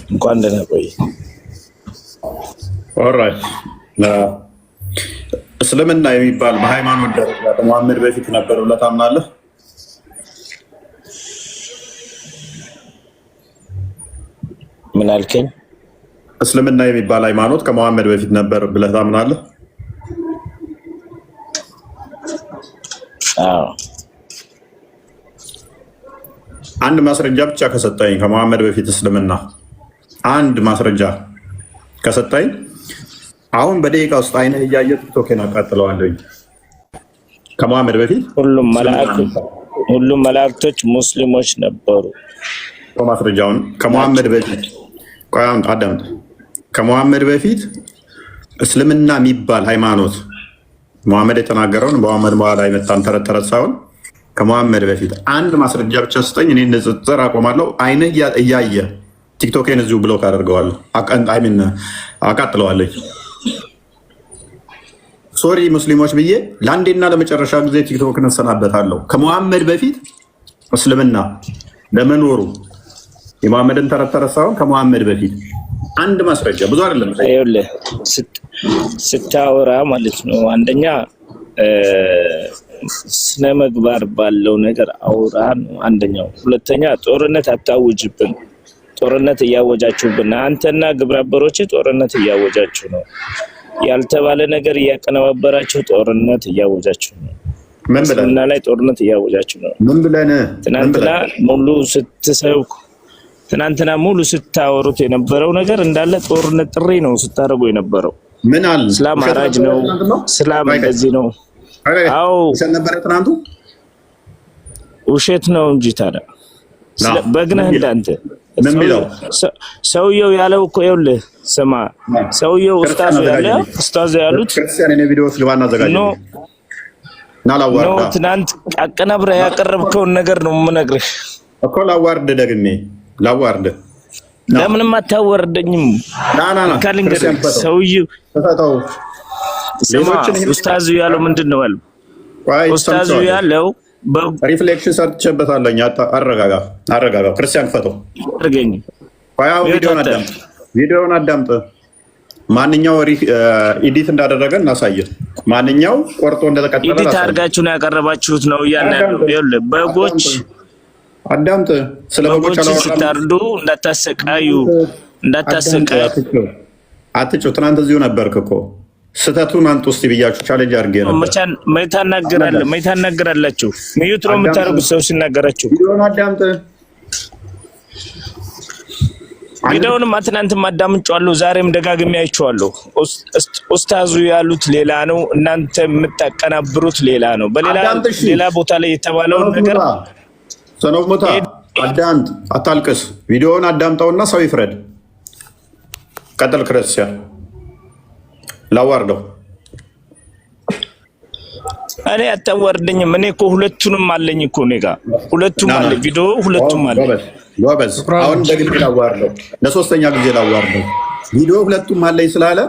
እንኳን ደህና ቆይ። ኦራይት እስልምና የሚባል በሃይማኖት ደረጃ ከመሐመድ በፊት ነበር ብለህ ታምናለህ? ምን አልከኝ? እስልምና የሚባል ሃይማኖት ከመሐመድ በፊት ነበር ብለህ ታምናለህ? አዎ። አንድ ማስረጃ ብቻ ከሰጠኝ ከመሐመድ በፊት እስልምና አንድ ማስረጃ ከሰጠኝ አሁን በደቂቃ ውስጥ አይነህ እያየ ቲክቶክን አቃጥለዋለሁ። ከመሐመድ በፊት ሁሉም መላእክቶች ሙስሊሞች ነበሩ። ማስረጃውን ከመሐመድ በፊት አዳምጥ። ከመሐመድ በፊት እስልምና የሚባል ሃይማኖት መሐመድ የተናገረውን በመሐመድ በኋላ የመጣን ተረት ተረት ሳይሆን ከመሐመድ በፊት አንድ ማስረጃ ብቻ ስጠኝ። እኔ ንጽጽር አቆማለሁ። አይነህ እያየ ቲክቶክን እዚሁ ብሎክ አደርገዋለሁ፣ አቃጥለዋለሁ። ሶሪ ሙስሊሞች ብዬ ለአንዴና ለመጨረሻ ጊዜ ቲክቶክን እሰናበታለሁ። ከመሐመድ በፊት እስልምና ለመኖሩ የመሐመድን ተረት ተረት ሳይሆን ከመሐመድ በፊት አንድ ማስረጃ ብዙ አይደለም። ይኸውልህ ስታወራ ማለት ነው አንደኛ ስነ ምግባር ባለው ነገር አውራ ነው አንደኛው። ሁለተኛ ጦርነት አታውጅብን። ጦርነት እያወጃችሁብን አንተና ግብረ አበሮች ጦርነት እያወጃችሁ ነው። ያልተባለ ነገር እያቀነባበራችሁ ጦርነት እያወጃችሁ ነው። ምን ብለና ላይ ጦርነት እያወጃችሁ ነው። ምን ብለን ትናንትና ሙሉ ስታወሩት የነበረው ነገር እንዳለ ጦርነት ጥሪ ነው ስታደርጉ የነበረው። ምን አለ? እስላም አራጅ ነው፣ እስላም እንደዚህ ነው። አዎ ትናንቱ ውሸት ነው እንጂ ታዲያ በግነህ እንዳንተ ሰውየው ያለው እኮ ይኸውልህ ስማ፣ ሰውየው ኡስታዝ ያሉት ነው። ትናንት አቀናብረህ ያቀረብከውን ነገር ነው የምነግርህ እኮ። ላዋርድ ደግሜ ላዋርድ። ለምንም አታወርደኝም። ካልንገር ሰውየው ኡስታዙ ያለው ምንድን ነው ያለው? ኡስታዙ ያለው ሪፍሌክሽን ሰርቼበታለሁ። አረጋጋ። ክርስቲያን ክፈተው። ቪዲዮውን አዳምጥ። ማንኛው ኢዲት እንዳደረገ እናሳየን። ማንኛው ቆርጦ እንደተቀጠለ ኢዲት አድርጋችሁ ነው ያቀረባችሁት ነው እያንዳንዱ። ይኸውልህ በጎች አዳምጥ። ስለ በጎች ስታርዱ እንዳታሰቃዩ። አትጩ። ትናንት እዚሁ ነበርክ እኮ። ስተቱን አንጡ እስቲ ብያችሁ ቻሌንጅ አድርጌ ነበር። ታናግራላችሁ። ሚዩት ነው የምታደርጉት ሰው ሲናገራችሁ። ቪዲዮውን አዳምጥ። ቪዲዮውንም ትናንትም አዳምጫለሁ፣ ዛሬም ደጋግሜ አይቼዋለሁ። ኡስታዙ ያሉት ሌላ ነው፣ እናንተ የምታቀናብሩት ሌላ ነው። ሌላ ቦታ ላይ የተባለውን ነገር ሰኖፍ ሞታ አዳምጥ፣ አታልቅስ። ቪዲዮውን አዳምጠውና ሰው ይፍረድ። ቀጥል ክርስቲያን። ላዋርደው። እኔ አታዋርደኝም። እኔ እኮ ሁለቱንም አለኝ እኮ እኔ ጋር ሁለቱም አለ፣ ቪዲዮ ሁለቱም አለ። ጎበዝ። አሁን ደግሜ ላዋርደው፣ ለሶስተኛ ጊዜ ላዋርደው። ቪዲዮ ሁለቱም አለኝ ስላለ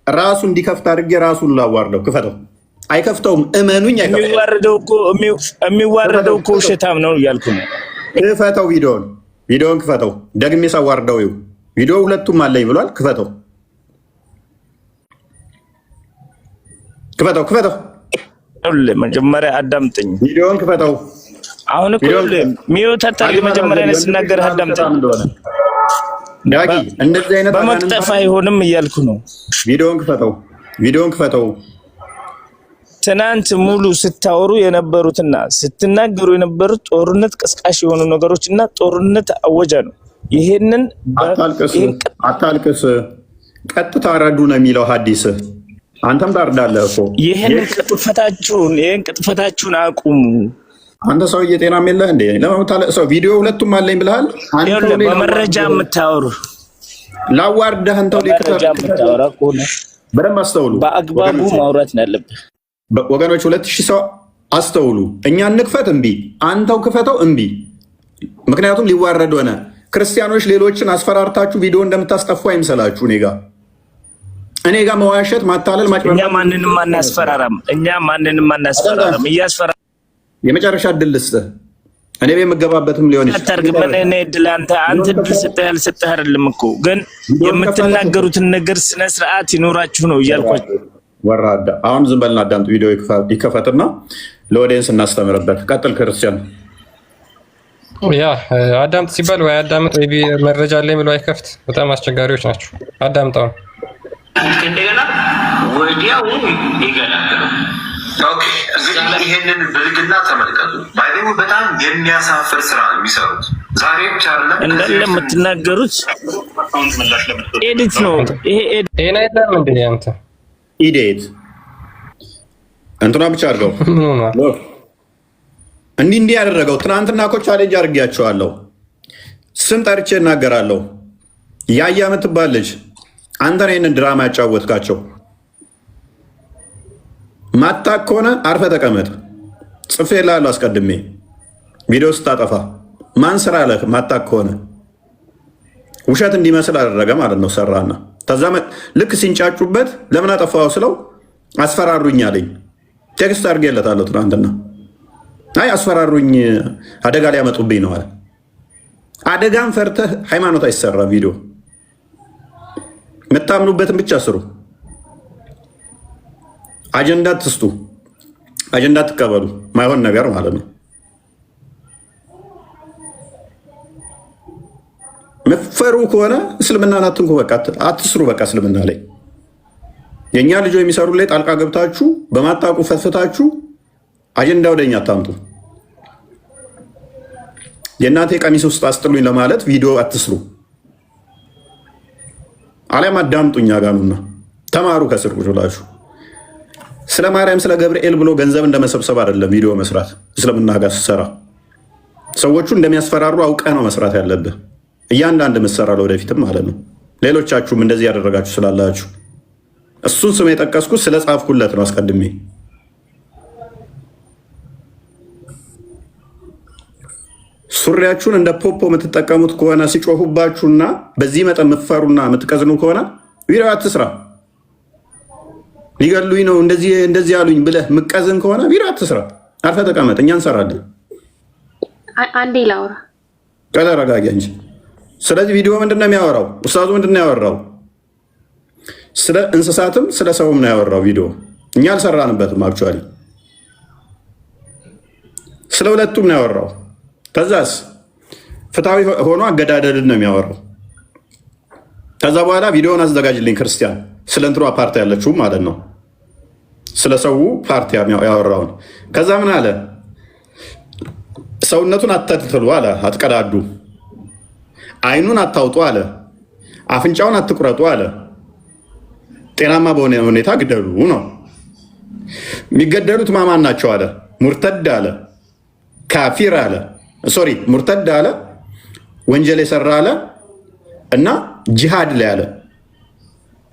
ራሱ እንዲከፍት አድርጌ ራሱን ላዋርደው። ክፈተው። አይከፍተውም፣ እመኑኝ። የሚዋረደው እኮ ውሸታም ነው እያልኩ ነው። ክፈተው። ቪዲዮን ክፈተው። ደግሜ ሳዋርደው ይኸው ቪዲዮ ሁለቱም አለኝ ብሏል። ክፈተው። መጀመሪያ አዳምጠኝ። ቪዲዮን ክፈተው። አሁን እኮ ሚዩት አታርግ። መጀመሪያ ላይ ስናገርህ አዳምጠኝ። ዳጊ እንደዚህ አይነት በመቅጠፍ አይሆንም እያልኩ ነው። ቪዲዮን ክፈተው። ትናንት ሙሉ ስታወሩ የነበሩትና ስትናገሩ የነበሩት ጦርነት ቀስቃሽ የሆኑ ነገሮችና ጦርነት አወጃ ነው። ይሄንን አታልቅስ። ቀጥታ ረዱ ነው የሚለው ሐዲስ። አንተም ታርዳለህ እኮ። ይሄን ቅጥፈታችሁን አቁሙ። አንተ ሰውዬ ጤናም የለህ እንዴ? ለማታለቅሰው ቪዲዮ ሁለቱም አለኝ ብለሃል። በመረጃ የምታወሩ ላዋርደህ። አንተው በደንብ አስተውሉ። በአግባቡ ማውራት ነው ያለብህ ወገኖች። 2000 ሰው አስተውሉ። እኛ እንክፈት እምቢ፣ አንተው ክፈተው እምቢ። ምክንያቱም ሊዋረድ ሆነ። ክርስቲያኖች ሌሎችን አስፈራርታችሁ ቪዲዮ እንደምታስጠፉ አይምሰላችሁ። እኔ ጋር መዋሸት፣ ማታለል፣ ማጭበርበር። እኛ ማንንም አናስፈራራም። እያስፈራራ የመጨረሻ እድል ልስጥህ። እኔ የምገባበትም ሊሆን አታርግ። ምን እኔ እድል አንተ እድል ስጠህ ያልሰጠህ አይደለም እኮ ግን የምትናገሩትን ነገር ስነ ስርዓት ይኖራችሁ ነው እያልኳችሁ። ወራዳ አሁን ዝም በልና አዳምጥ። ቪዲዮ ይከፈትና ለኦዲየንስ እናስተምርበት። ቀጥል ክርስቲያን። ያ አዳምጥ ሲባል ወይ አዳምጥ ወይ መረጃ አለኝ ብሎ አይከፍት። በጣም አስቸጋሪዎች ናቸው። አዳምጠው እንደገና ወዲያው ይገላግሉ። ኦኬ ይሄንን ብልግና ተመልከቱ። ባይደው በጣም የሚያሳፍር ስራ የሚሰሩት ዛሬ ብቻ አይደለም እንዳለ የምትናገሩት ኤዲት ነው። ይሄ ኤና አይደለም እንዴ አንተ ኢዴት እንትና ብቻ አድርገው እንዲህ ያደረገው ትናንትና እኮ ቻሌንጅ አድርጌያቸዋለሁ። ስም ጠርቼ እናገራለሁ። ያያ የምትባል ልጅ አንተ ነው ይሄንን ድራማ ያጫወትካቸው። ማታክ ከሆነ አርፈ ተቀመጥ። ጽፌልሃለሁ አስቀድሜ ቪዲዮ ስታጠፋ ማን ስራ አለ። ማታክ ከሆነ ውሸት እንዲመስል አደረገ ማለት ነው። ሰራና ከዛ ልክ ሲንጫጩበት ለምን አጠፋው ስለው አስፈራሩኝ አለኝ። ቴክስት አድርጌለታለሁ ትናንትና። አይ አስፈራሩኝ አደጋ ሊያመጡብኝ ነው አለ። አደጋን ፈርተህ ሃይማኖት አይሰራ። ቪዲዮ የምታምኑበትን ብቻ ስሩ። አጀንዳ ትስጡ፣ አጀንዳ ትቀበሉ። ማይሆን ነገር ማለት ነው። መፈሩ ከሆነ እስልምናን አትንኩ። በቃ አትስሩ። በቃ እስልምና ላይ የእኛ ልጆ የሚሰሩ ላይ ጣልቃ ገብታችሁ በማታቁ ፈትፍታችሁ አጀንዳ ወደኛ አታምጡ። የእናቴ ቀሚስ ውስጥ አስጥሉኝ ለማለት ቪዲዮ አትስሩ። አሊያም አዳምጡኛ ጋኑና ተማሩ። ከስር ቁጭ ብላችሁ ስለ ማርያም ስለ ገብርኤል ብሎ ገንዘብ እንደመሰብሰብ አይደለም ቪዲዮ መስራት። እስልምና ጋር ስትሰራ ሰዎቹ እንደሚያስፈራሩ አውቀ ነው መስራት ያለብህ። እያንዳንድ ምሰራ ለወደፊትም ማለት ነው። ሌሎቻችሁም እንደዚህ ያደረጋችሁ ስላላችሁ እሱን ስም የጠቀስኩት ስለ ጻፍኩለት ነው አስቀድሜ። ሱሪያችሁን እንደ ፖፖ የምትጠቀሙት ከሆነ ሲጮሁባችሁና በዚህ መጠን የምትፈሩና የምትቀዝኑ ከሆነ ቪዲዮ አትስራ። ሊገሉኝ ነው እንደዚህ ያሉኝ ብለህ ምቀዝን ከሆነ ቪዲዮ አትስራ። አርፈ ተቀመጥ። እኛ እንሰራለን። አንዴ ላውራ። ተረጋጋ እንጂ። ስለዚህ ቪዲዮ ምንድነው የሚያወራው? ኡስታዙ ምንድነው ያወራው? ስለ እንስሳትም ስለ ሰውም ነው ያወራው ቪዲዮ። እኛ አልሰራንበትም። አክቹዋሊ ስለ ሁለቱም ነው ያወራው። ከዛስ ፍትሃዊ ሆኖ አገዳደልን ነው የሚያወራው። ከዛ በኋላ ቪዲዮውን አዘጋጅልኝ ክርስቲያን፣ ስለ እንትሯ ፓርቲ ያለችው ማለት ነው፣ ስለ ሰው ፓርቲ ያወራውን። ከዛ ምን አለ? ሰውነቱን አትተልትሉ አለ፣ አትቀዳዱ፣ አይኑን አታውጡ አለ፣ አፍንጫውን አትቁረጡ አለ፣ ጤናማ በሆነ ሁኔታ ግደሉ ነው። የሚገደሉት ማማን ናቸው አለ? ሙርተድ አለ፣ ካፊር አለ፣ ሶሪ ሙርተድ አለ፣ ወንጀል የሰራ አለ እና ጂሃድ ላይ አለ።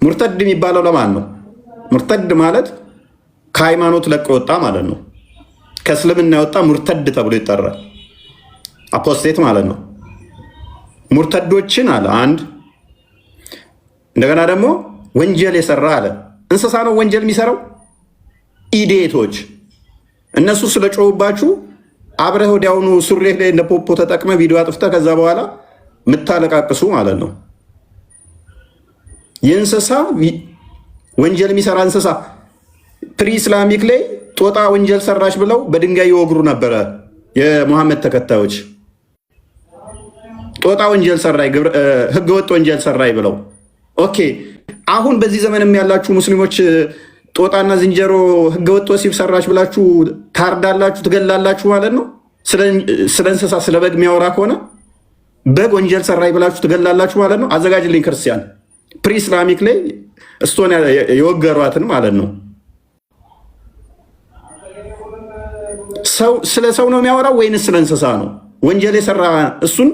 ሙርተድ የሚባለው ለማን ነው? ሙርተድ ማለት ከሃይማኖት ለቆ ወጣ ማለት ነው። ከእስልምና የወጣ ሙርተድ ተብሎ ይጠራል። አፖስቴት ማለት ነው። ሙርተዶችን አለ አንድ። እንደገና ደግሞ ወንጀል የሰራ አለ። እንስሳ ነው ወንጀል የሚሰራው? ኢዴቶች እነሱ ስለጮሁባችሁ አብረህ ወዲያውኑ ሱሬህ ላይ እንደ ፖፖ ተጠቅመ ቪዲዮ አጥፍተህ ከዛ በኋላ የምታለቃቅሱ ማለት ነው። የእንስሳ ወንጀል የሚሰራ እንስሳ ፕሪ ኢስላሚክ ላይ ጦጣ ወንጀል ሰራች ብለው በድንጋይ ይወግሩ ነበረ የሙሐመድ ተከታዮች። ጦጣ ወንጀል ሰራይ፣ ህገወጥ ወንጀል ሰራይ ብለው። ኦኬ አሁን በዚህ ዘመንም ያላችሁ ሙስሊሞች ጦጣና ዝንጀሮ ህገወጥ ወሲብ ሰራች ብላችሁ ታርዳላችሁ፣ ትገላላችሁ ማለት ነው። ስለ እንስሳ ስለ በግ የሚያወራ ከሆነ በግ ወንጀል ሰራይ ብላችሁ ትገላላችሁ ማለት ነው። አዘጋጅልኝ ክርስቲያን፣ ፕሪ ኢስላሚክ ላይ እስቶን የወገሯትን ማለት ነው። ስለ ሰው ነው የሚያወራው ወይንስ ስለ እንስሳ ነው? ወንጀል የሰራ እሱን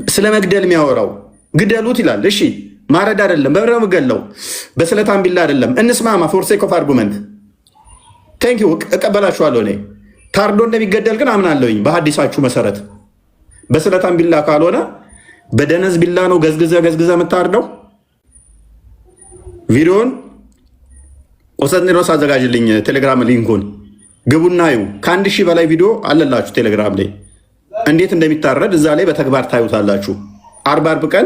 ስለ መግደል የሚያወራው ግደሉት ይላል። እሺ ማረድ አይደለም በብረ ገለው በስለታም ቢላ አይደለም። እንስማማ። ፎር ሴክ ኦፍ አርጉመንት ቴንክ ዩ እቀበላችኋለሁ። እኔ ታርዶ እንደሚገደል ግን አምናለሁኝ በሀዲሳችሁ መሰረት። በስለታም ቢላ ካልሆነ በደነዝ ቢላ ነው ገዝግዘ የምታርደው። ቪዲዮን ቆስጠንጢኖስ አዘጋጅልኝ፣ ቴሌግራም ሊንኩን ግቡና ዩ። ከ1000 በላይ ቪዲዮ አለላችሁ ቴሌግራም ላይ እንዴት እንደሚታረድ እዛ ላይ በተግባር ታዩታላችሁ። 40 ቀን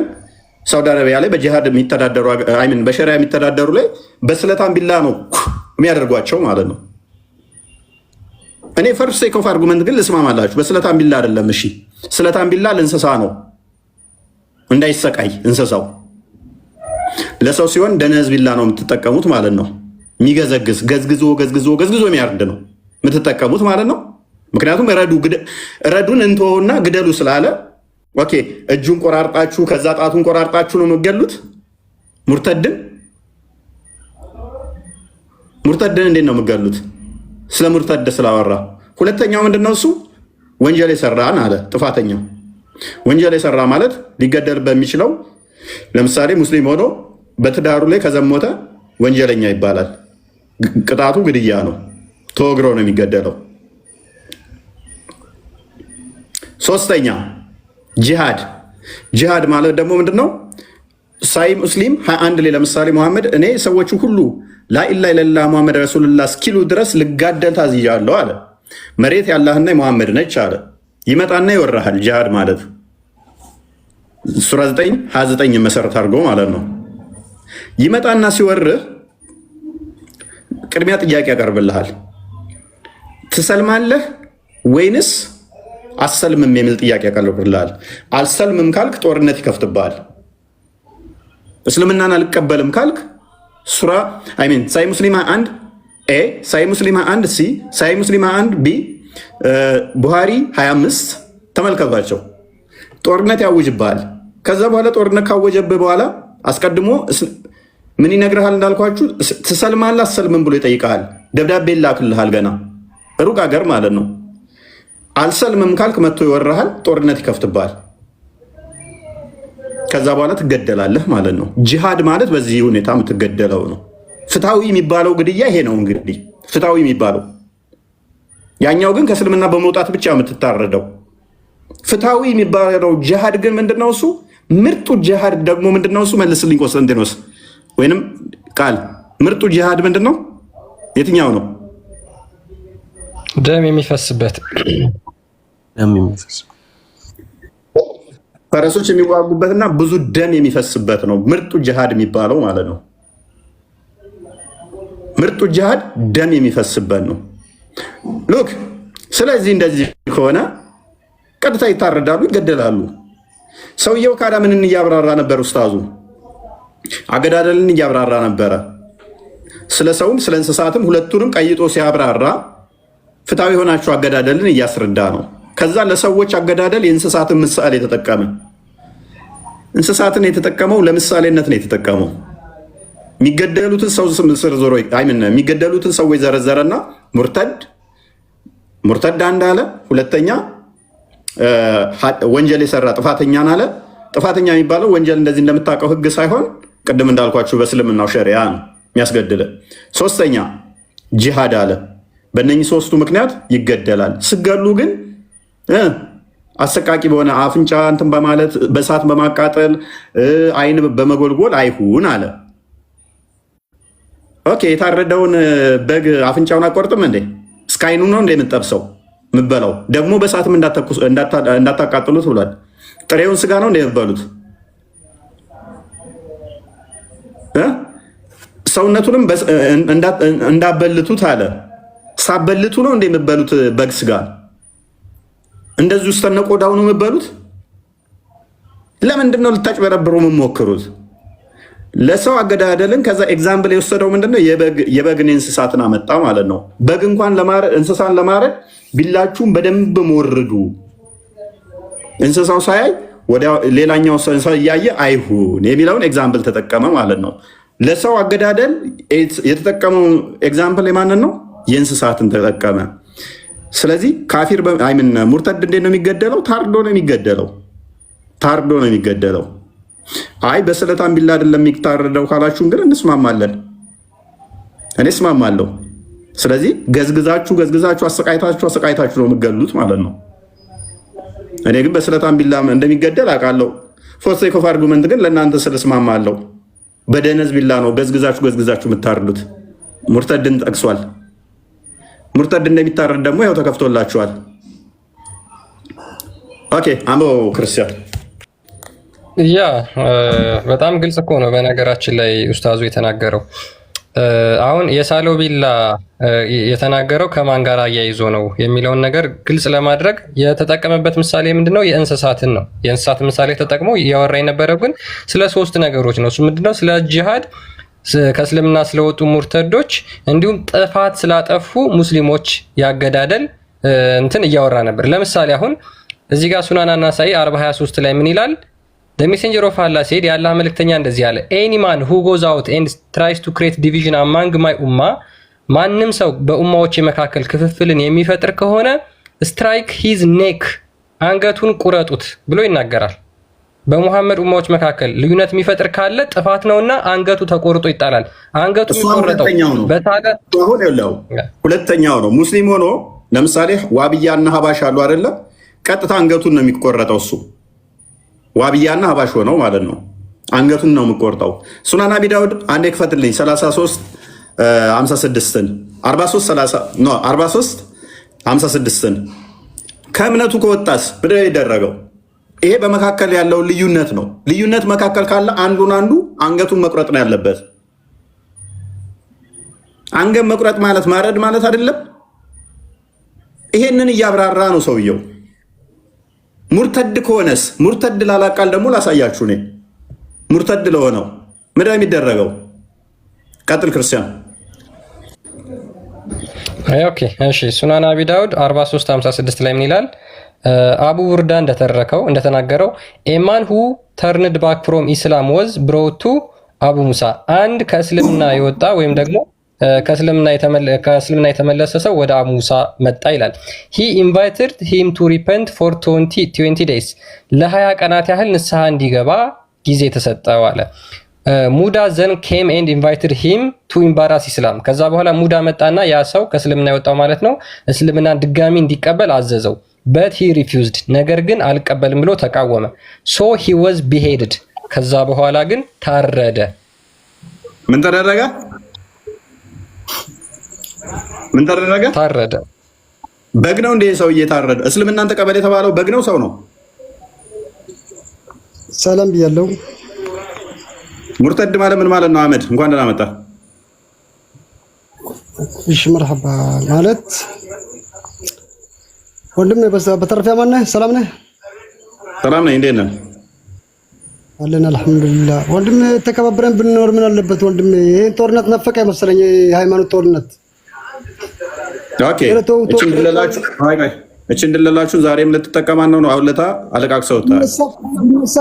ሳውዲ አረቢያ ላይ በጂሃድ የሚተዳደሩ አይምን በሸሪያ የሚተዳደሩ ላይ በስለታም ቢላ ነው የሚያደርጓቸው ማለት ነው። እኔ ፈርስት ሴክ ኦፍ አርጉመንት ግን ልስማማላችሁ። በስለታም ቢላ አይደለም። እሺ ስለታም ቢላ ለእንስሳ ነው እንዳይሰቃይ እንስሳው። ለሰው ሲሆን ደነዝ ቢላ ነው የምትጠቀሙት ማለት ነው። የሚገዘግዝ ገዝግዞ የሚያርድ ነው የምትጠቀሙት ማለት ነው። ምክንያቱም ረዱን እንተውና ግደሉ ስላለ ኦኬ፣ እጁን ቆራርጣችሁ ከዛ ጣቱን ቆራርጣችሁ ነው የምትገሉት። ሙርተድን እንዴት ነው የምትገሉት? ስለ ሙርተድ ስላወራ። ሁለተኛው ምንድነው? እሱ ወንጀል የሰራን አለ። ጥፋተኛው ወንጀል የሰራ ማለት ሊገደል በሚችለው ለምሳሌ ሙስሊም ሆኖ በትዳሩ ላይ ከዘሞተ ወንጀለኛ ይባላል። ቅጣቱ ግድያ ነው። ተወግሮ ነው የሚገደለው። ሶስተኛ ጂሃድ ማለት ደግሞ ምንድነው? ሳይ ሙስሊም 21 ላይ ለምሳሌ መሐመድ እኔ ሰዎቹ ሁሉ ላኢላሃ ኢለላህ ሙሐመድ ረሱሉላህ እስኪሉ ድረስ ልጋደል ታዝዣለሁ አለ። መሬት ያላህና የሙሐመድ ነች አለ። ይመጣና ይወራሃል። ጂሃድ ማለት ሱራ 9:29 መሰረት አድርጎ ማለት ነው። ይመጣና ሲወርህ ቅድሚያ ጥያቄ ያቀርብልሃል። ትሰልማለህ ወይንስ አሰልምም የሚል ጥያቄ ያቀርብልሃል። አልሰልምም ካልክ ጦርነት ይከፍትብሃል። እስልምናን አልቀበልም ካልክ ሱራ ሳይ ሙስሊም 1 ኤ፣ ሳይ ሙስሊም 1 ሲ፣ ሳይ ሙስሊም 1 ቢ፣ ቡሃሪ 25 ተመልከቷቸው። ጦርነት ያውጅብሃል። ከዛ በኋላ ጦርነት ካወጀብህ በኋላ አስቀድሞ ምን ይነግርሃል? እንዳልኳችሁ ትሰልማለህ አሰልምም ብሎ ይጠይቃል። ደብዳቤ ይላክልሃል። ገና ሩቅ ሀገር ማለት ነው። አልሰልምም ካልክ መጥቶ ይወራሃል። ጦርነት ይከፍትብሃል። ከዛ በኋላ ትገደላለህ ማለት ነው። ጂሃድ ማለት በዚህ ሁኔታ የምትገደለው ነው። ፍትሐዊ የሚባለው ግድያ ይሄ ነው እንግዲህ ፍትሐዊ የሚባለው። ያኛው ግን ከእስልምና በመውጣት ብቻ የምትታረደው። ፍትሐዊ የሚባለው ጂሃድ ግን ምንድነው? እሱ ምርጡ ጂሃድ ደግሞ ምንድነው? እሱ መልስልኝ ቆስጠንጢኖስ፣ ወይንም ቃል ምርጡ ጂሃድ ምንድነው? የትኛው ነው? ደም የሚፈስበት ፈረሶች የሚዋጉበትና ብዙ ደም የሚፈስበት ነው ምርጡ ጂሃድ የሚባለው ማለት ነው። ምርጡ ጂሃድ ደም የሚፈስበት ነው። ሉክ ስለዚህ እንደዚህ ከሆነ ቀጥታ ይታረዳሉ፣ ይገደላሉ። ሰውየው ካዳ ምንን እያብራራ ነበር? ኡስታዙ አገዳደልን እያብራራ ነበረ። ስለ ሰውም ስለ እንስሳትም ሁለቱንም ቀይጦ ሲያብራራ ፍትሐዊ የሆናቸው አገዳደልን እያስረዳ ነው። ከዛ ለሰዎች አገዳደል የእንስሳትን ምሳሌ የተጠቀመ እንስሳትን የተጠቀመው ለምሳሌነት ነው የተጠቀመው። የሚገደሉትን ሰው ዝርዝሮ የሚገደሉትን ሰዎች ዘረዘረና ሙርተድ አንድ አለ። ሁለተኛ ወንጀል የሰራ ጥፋተኛን አለ። ጥፋተኛ የሚባለው ወንጀል እንደዚህ እንደምታውቀው ህግ ሳይሆን ቅድም እንዳልኳችሁ በእስልምናው ሸሪያ ነው የሚያስገድለ። ሶስተኛ ጂሃድ አለ። በእነኚህ ሶስቱ ምክንያት ይገደላል። ስገሉ ግን አሰቃቂ በሆነ አፍንጫ እንትን በማለት በእሳት በማቃጠል አይን በመጎልጎል አይሁን አለ። ኦኬ፣ የታረደውን በግ አፍንጫውን አቆርጥም እንዴ? እስከ አይኑ ነው እንደ የምጠብሰው የምበላው? ደግሞ በእሳትም እንዳታቃጥሉት ብሏል። ጥሬውን ስጋ ነው እንደ የምበሉት? ሰውነቱንም እንዳበልቱት አለ። ሳበልቱ ነው እንደ የምበሉት በግ ስጋ? እንደዚህ ውስጥ ቆዳው ነው የምበሉት? ለምንድን ነው ልታጭበረብሩ የምሞክሩት? ለሰው አገዳደልን ከዛ ኤግዛምፕል የወሰደው ምንድነው? የበግን እንስሳትን አመጣ ማለት ነው። በግ እንኳን እንስሳን ለማረድ ቢላችሁም በደንብ ሞርዱ። እንስሳው ሳያይ ሌላኛው ሰው እያየ አይሁን የሚለውን ኤግዛምፕል ተጠቀመ ማለት ነው። ለሰው አገዳደል የተጠቀመው ኤግዛምፕል የማንን ነው? የእንስሳትን ተጠቀመ። ስለዚህ ካፊር ሙርተድ እንዴት ነው የሚገደለው? ታርዶ ነው የሚገደለው። አይ በስለታም ቢላ አይደለም የሚታረደው ካላችሁን ግን እንስማማለን። እኔ እስማማለሁ። ስለዚህ ገዝግዛችሁ አሰቃይታችሁ ነው የምገሉት ማለት ነው። እኔ ግን በስለታም ቢላ እንደሚገደል አውቃለሁ። ፎርስ ሴክ ኦፍ አርጉመንት ግን ለእናንተ ስለስማማለሁ። በደነዝ ቢላ ነው ገዝግዛችሁ የምታርዱት። ሙርተድን ጠቅሷል። ሙርተድ እንደሚታረድ ደግሞ ያው ተከፍቶላችኋል። ኦኬ አምቦ ክርስቲያን ያ በጣም ግልጽ እኮ ነው። በነገራችን ላይ ኡስታዙ የተናገረው አሁን የሳለው ቢላ የተናገረው ከማን ጋር አያይዞ ነው የሚለውን ነገር ግልጽ ለማድረግ የተጠቀመበት ምሳሌ ምንድነው? የእንስሳትን ነው። የእንስሳት ምሳሌ ተጠቅሞ እያወራ የነበረው ግን ስለ 3 ነገሮች ነው። እሱ ምንድነው? ስለ ጂሃድ፣ ከእስልምና ስለወጡ ሙርተዶች እንዲሁም ጥፋት ስላጠፉ ሙስሊሞች ያገዳደል እንትን እያወራ ነበር። ለምሳሌ አሁን እዚህ ጋር ሱናን አናሳኢ 40:23 ላይ ምን ይላል? The messenger of Allah said የአላህ መልእክተኛ እንደዚህ አለ any man who goes out and tries to create division among my ummah ማንም ሰው በኡማዎች መካከል ክፍፍልን የሚፈጥር ከሆነ strike his neck አንገቱን ቁረጡት ብሎ ይናገራል። በሙሐመድ ኡማዎች መካከል ልዩነት የሚፈጥር ካለ ጥፋት ነውና አንገቱ ተቆርጦ ይጣላል። አንገቱ የሚቆረጠው በታለ አሁን ያለው ሁለተኛው ነው። ሙስሊም ሆኖ ለምሳሌ ዋብያና ሀባሽ አሉ አይደለ? ቀጥታ አንገቱን ነው የሚቆረጠው። እሱ ዋብያና ሀባሽ ሆነው ማለት ነው። አንገቱን ነው የሚቆርጠው። ሱናን አቢ ዳውድ አንዴ ክፈትልኝ 33:56ን 43:56ን ከእምነቱ ከወጣስ ብለህ ይደረገው። ይሄ በመካከል ያለው ልዩነት ነው። ልዩነት መካከል ካለ አንዱን አንዱ አንገቱን መቁረጥ ነው ያለበት። አንገት መቁረጥ ማለት ማረድ ማለት አይደለም። ይሄንን እያብራራ ነው ሰውየው። ሙርተድ ከሆነስ ሙርተድ ላላቃል ደግሞ ላሳያችሁ እኔ ሙርተድ ለሆነው ምንድነው የሚደረገው? ቀጥል ክርስቲያን። ኦኬ እሺ። ሱናን አቢ ዳውድ 43:56 ላይ ምን ይላል? አቡ ቡርዳ እንደተናገረው ኤማን ሁ ተርንድ ባክ ፍሮም ኢስላም ወዝ ብሮቱ አቡ ሙሳ አንድ ከእስልምና የወጣ ወይም ደግሞ ከእስልምና የተመለሰ ሰው ወደ አቡ ሙሳ መጣ ይላል። ሂ ኢንቫይትድ ሂም ቱ ሪፐንት ፎር 20 ዴይስ ለ20 ቀናት ያህል ንስሐ እንዲገባ ጊዜ ተሰጠው አለ። ሙዳ ዘን ኬም ኤንድ ኢንቫይትድ ሂም ቱ ኢምባራስ ኢስላም ከዛ በኋላ ሙዳ መጣና ያ ሰው ከእስልምና የወጣው ማለት ነው እስልምናን ድጋሚ እንዲቀበል አዘዘው። but he refused ነገር ግን አልቀበልም ብሎ ተቃወመ። so he was beheaded ከዛ በኋላ ግን ታረደ። ምን ተደረገ? ታረደ። በግ ነው እንደ ሰው እየታረደ እስልምናን ተቀበል የተባለው በግ ነው ሰው ነው? ሰላም ብያለሁ። ሙርተድ ማለት ምን ማለት ነው? አህመድ እንኳን ደህና መጣ። እሺ መርሐባ ማለት ወንድሜ በተረፈ ማን ነህ? ሰላም ነህ? ሰላም ነኝ። እንዴት ነህ? አለን አልሐምዱሊላህ። ወንድሜ ተከባብረን ብንኖር ምን አለበት ወንድሜ? ይሄን ጦርነት ነፈቀ መሰለኝ፣ የሃይማኖት ጦርነት። ኦኬ እቺን ድለላችሁ ዛሬም ልትጠቀማን ነው? አውለታ አለቃቅሰውታል።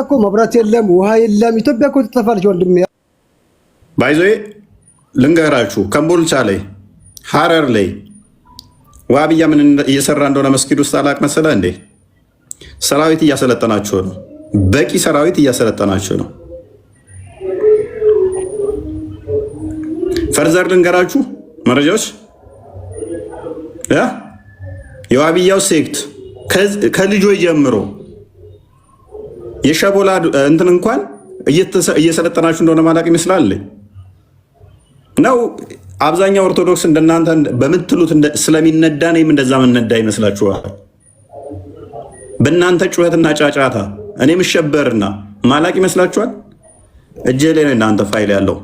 እኮ መብራት የለም ውሃ የለም። ኢትዮጵያ እኮ ትጠፋለች ወንድሜ። ባይዞይ ልንገራችሁ፣ ከምቦልቻ ላይ ሐረር ላይ ዋብያ ምን እየሰራ እንደሆነ መስጊድ ውስጥ አላቅ መሰለህ እንዴ? ሰራዊት እያሰለጠናችሁ ነው። በቂ ሰራዊት እያሰለጠናችሁ ነው። ፈርዘር ልንገራችሁ መረጃዎች የዋብያው ሴክት ከልጆች ጀምሮ የሸቦላ እንትን እንኳን እየሰለጠናችሁ እንደሆነ ማላቅ ይመስላል ነው። አብዛኛው ኦርቶዶክስ እንደናንተ በምትሉት ስለሚነዳ እኔም እንደዛ ምነዳ ይመስላችኋል? በእናንተ ጩኸትና ጫጫታ እኔ ምሸበርና ማላቅ ይመስላችኋል? እጄ ላይ ነው እናንተ ፋይል ያለው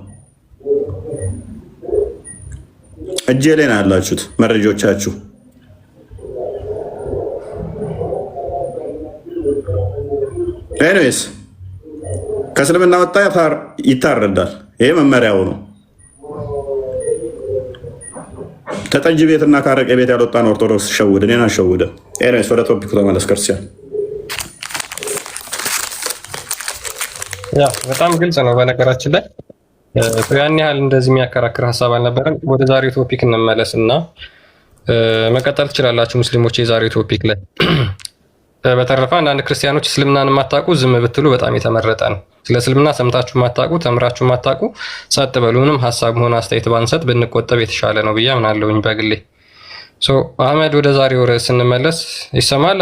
እጄ ላይ ነው ያላችሁት መረጃዎቻችሁ። ኤኒዌይስ ከእስልምና ወጣ ይታረዳል። ይሄ መመሪያው ነው። ከጠጅ ቤትና ከአረቄ ቤት ያልወጣን ኦርቶዶክስ ሸውድ እኔን አሸውደ። ኤኒዌይስ ወደ ቶፒኩ ተመለስ ክርስቲያን። ያ በጣም ግልጽ ነው። በነገራችን ላይ ያን ያህል እንደዚህ የሚያከራክር ሀሳብ አልነበረም። ወደ ዛሬው ቶፒክ እንመለስና መቀጠል ትችላላችሁ ሙስሊሞች የዛሬው ቶፒክ ላይ። በተረፈ አንዳንድ ክርስቲያኖች እስልምናን የማታውቁ ዝም ብትሉ በጣም የተመረጠ ነው። ስለ እስልምና ሰምታችሁ የማታውቁ ተምራችሁ የማታውቁ ጸጥ በሉ። ምንም ሀሳብ ሆነ አስተያየት ባንሰጥ ብንቆጠብ የተሻለ ነው ብዬ አምናለሁኝ በግሌ። አህመድ ወደ ዛሬው ርዕስ ስንመለስ ይሰማል?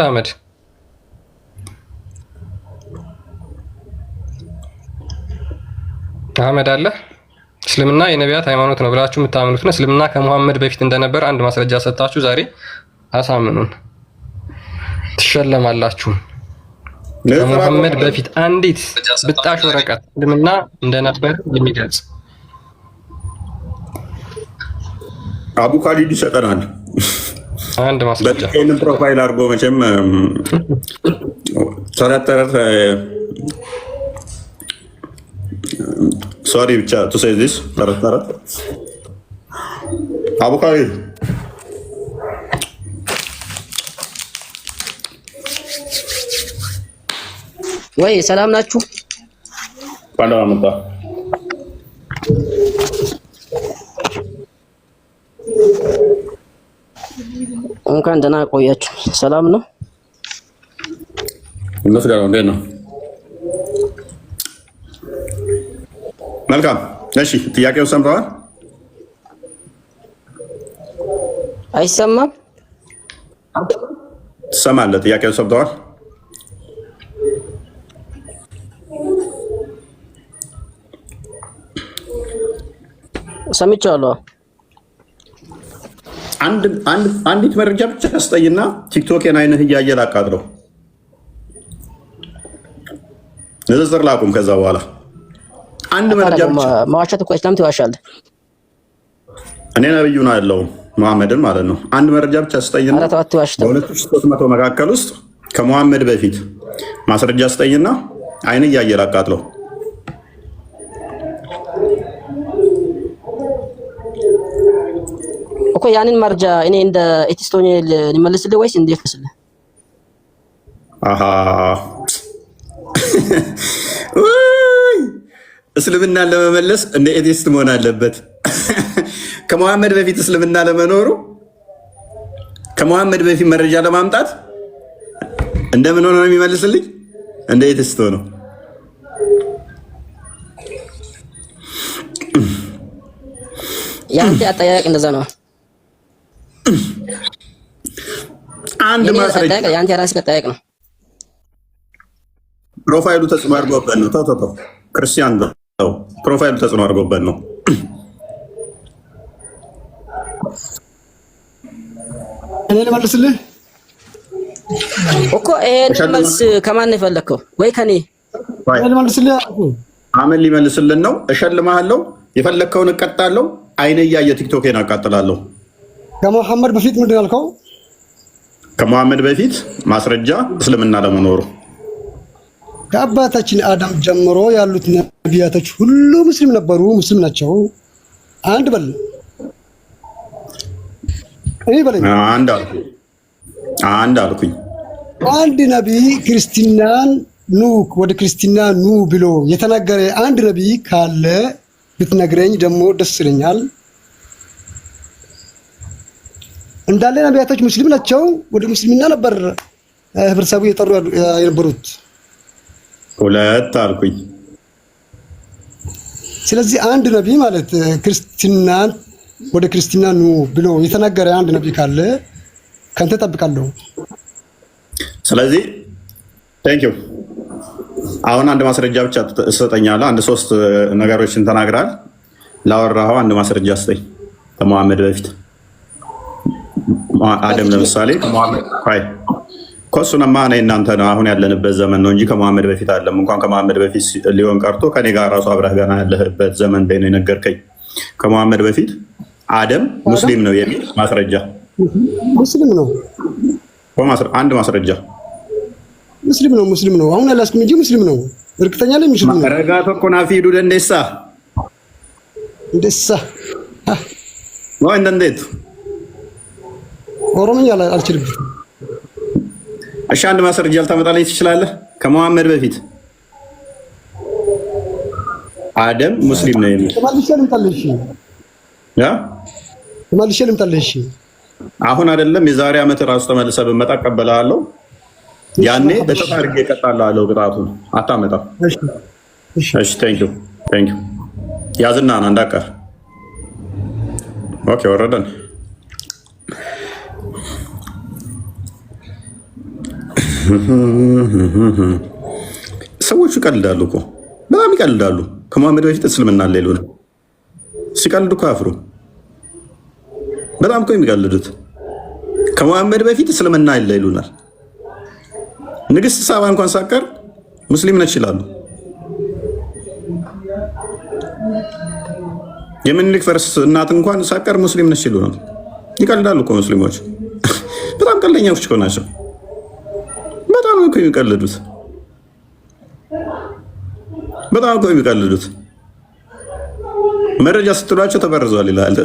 አህመድ አለ? እስልምና የነቢያት ሃይማኖት ነው ብላችሁ የምታምኑት ነው? እስልምና ከሙሐመድ በፊት እንደነበር አንድ ማስረጃ ሰጣችሁ። ዛሬ አሳምኑን፣ ትሸለማላችሁ። ከሙሐመድ በፊት አንዲት ብጣሽ ወረቀት እስልምና እንደነበር የሚገልጽ አቡ ካሊድ ይሰጠናል። አንድ ማስረጃ በቴን ፕሮፋይል አድርጎ መቼም ተረት ሶሪ ብቻ ቱ ሴይ ዚስ ተረት አቡ ካሊድ ወይ ሰላም ናችሁ? ባንዳ አመጣ እንኳን ደህና ቆያችሁ። ሰላም ነው? እነሱ ጋር እንዴት ነው? መልካም እሺ። ጥያቄው ሰምተዋል? አይሰማም? ትሰማለህ? ጥያቄው ሰምተዋል? ሰምቻለሁ። አንዲት መረጃ ብቻ ስጠይና ቲክቶክን አይንህ እያየህ ላቃጥለው። ንጽጽር ላቁም። ከዛ በኋላ አንድ መረጃ ብቻ። መዋሸት እኮ እስላም ትዋሻለህ። እኔ ነብዩ ነው ያለው መሐመድን ማለት ነው። አንድ መረጃ ብቻ ስጠይና በ2300 መካከል ውስጥ ከመሐመድ በፊት ማስረጃ ስጠይና አይንህ እያየህ ላቃጥለው። እኮ ያንን መረጃ እኔ እንደ ኤቲስቶኒ ልመልስልህ ወይስ እንዴት ልስልህ? አሃ እስልምናን ለመመለስ እንደ ኤቲስት መሆን አለበት። ከመሐመድ በፊት እስልምና ለመኖሩ ከመሐመድ በፊት መረጃ ለማምጣት እንደምን ሆኖ ነው የሚመልስልኝ? እንደ ኤቲስት ነው። ያንተ አጠያየቅ እንደዛ ነው። አንድ ማስረጃ ያንተ የራስህ አጠያየቅ ነው። ፕሮፋይሉ ተጽዕኖ አድርጎበት ነው። ተው ክርስቲያን ነው። ፕሮፋይሉ ተጽዕኖ አድርጎበት ነው። እኔ ልመልስልህ እኮ ይሄን መልስ ከማን ነው የፈለከው? ወይ ከኔ? እኔ ልመልስልህ አመን ሊመልስልን ነው። እሸልምሃለሁ። የፈለከውን እቀጣለሁ። አይነ እያየ ቲክቶኬን አቃጥላለሁ። ከመሐመድ በፊት ምንድን ያልከው? ከመሐመድ በፊት ማስረጃ እስልምና ለመኖሩ ከአባታችን አዳም ጀምሮ ያሉት ነቢያቶች ሁሉ ሙስሊም ነበሩ፣ ሙስሊም ናቸው። አንድ በል እኔ በለኝ። አንድ አልኩኝ። አንድ ነቢይ ክርስቲናን ወደ ክርስትና ኑ ብሎ የተናገረ አንድ ነቢይ ካለ ብትነግረኝ ደግሞ ደስ ይለኛል። እንዳለ ነቢያቶች ሙስሊም ናቸው። ወደ ሙስሊምና ነበር ህብረተሰቡ የጠሩ የነበሩት። ሁለት አልኩኝ። ስለዚህ አንድ ነቢይ ማለት ክርስትናን ወደ ክርስትና ኑ ብሎ የተናገረ አንድ ነቢይ ካለ ከአንተ እጠብቃለሁ። ስለዚህ ቴንክ ዩ። አሁን አንድ ማስረጃ ብቻ ትሰጠኛለህ። አንድ 3 ነገሮችን ተናግራል። ላወራኸው አንድ ማስረጃ ስጠኝ። ከመሐመድ በፊት አደም ለምሳሌ ከሱንማ እኔ እናንተ ነው አሁን ያለንበት ዘመን ነው እንጂ ከመሐመድ በፊት አይደለም። እንኳን ከመሐመድ በፊት ሊሆን ቀርቶ ከኔ ጋር ራሱ አብረህ ገና ያለህበት ዘመን ላይ ነው የነገርከኝ። ከመሐመድ በፊት አደም ሙስሊም ነው የሚል ማስረጃ ሙስሊም ነው። አንድ ማስረጃ ሙስሊም ነው። አሁን ያላስኩም እንጂ ሙስሊም ነው። እርግጠኛ ነኝ ሙስሊም ነው። ረጋቶ ኮናፊዱ ደንደሳ ወይ እንዴት ኦሮሞኛ አልችልም። እሺ አንድ ማስረጃ ልታመጣልኝ ትችላለህ? ከመሐመድ በፊት አደም ሙስሊም ነው የሚል ተመልሼ ልምጣልሽ። አሁን አይደለም የዛሬ ዓመት ራሱ ተመልሰህ ብመጣ እቀበልሃለሁ። ያኔ በተፋ አድርጌ እቀጣልሃለሁ። ቅጣቱን አታመጣም። እሺ ቴንክ ዩ ያዝና ና እንዳቀር። ኦኬ ወረደን። ሰዎቹ ይቀልዳሉ እኮ በጣም ይቀልዳሉ። ከመሐመድ በፊት እስልምና አለ ይሉናል። ሲቀልዱ እኮ አፍሩ። በጣም እኮ የሚቀልዱት ከመሐመድ በፊት እስልምና አለ ይሉናል። ንግስት ሳባ እንኳን ሳቀር ሙስሊም ነች ይላሉ። የምኒልክ ፈርስ እናት እንኳን ሳቀር ሙስሊም ነች ይሉ ነው። ይቀልዳሉ እኮ ሙስሊሞች። በጣም ቀልደኛዎች እኮ ናቸው። በጣም እኮ የሚቀልዱት፣ በጣም እኮ የሚቀልዱት። መረጃ ስትሏቸው ተበርዟል ይላል።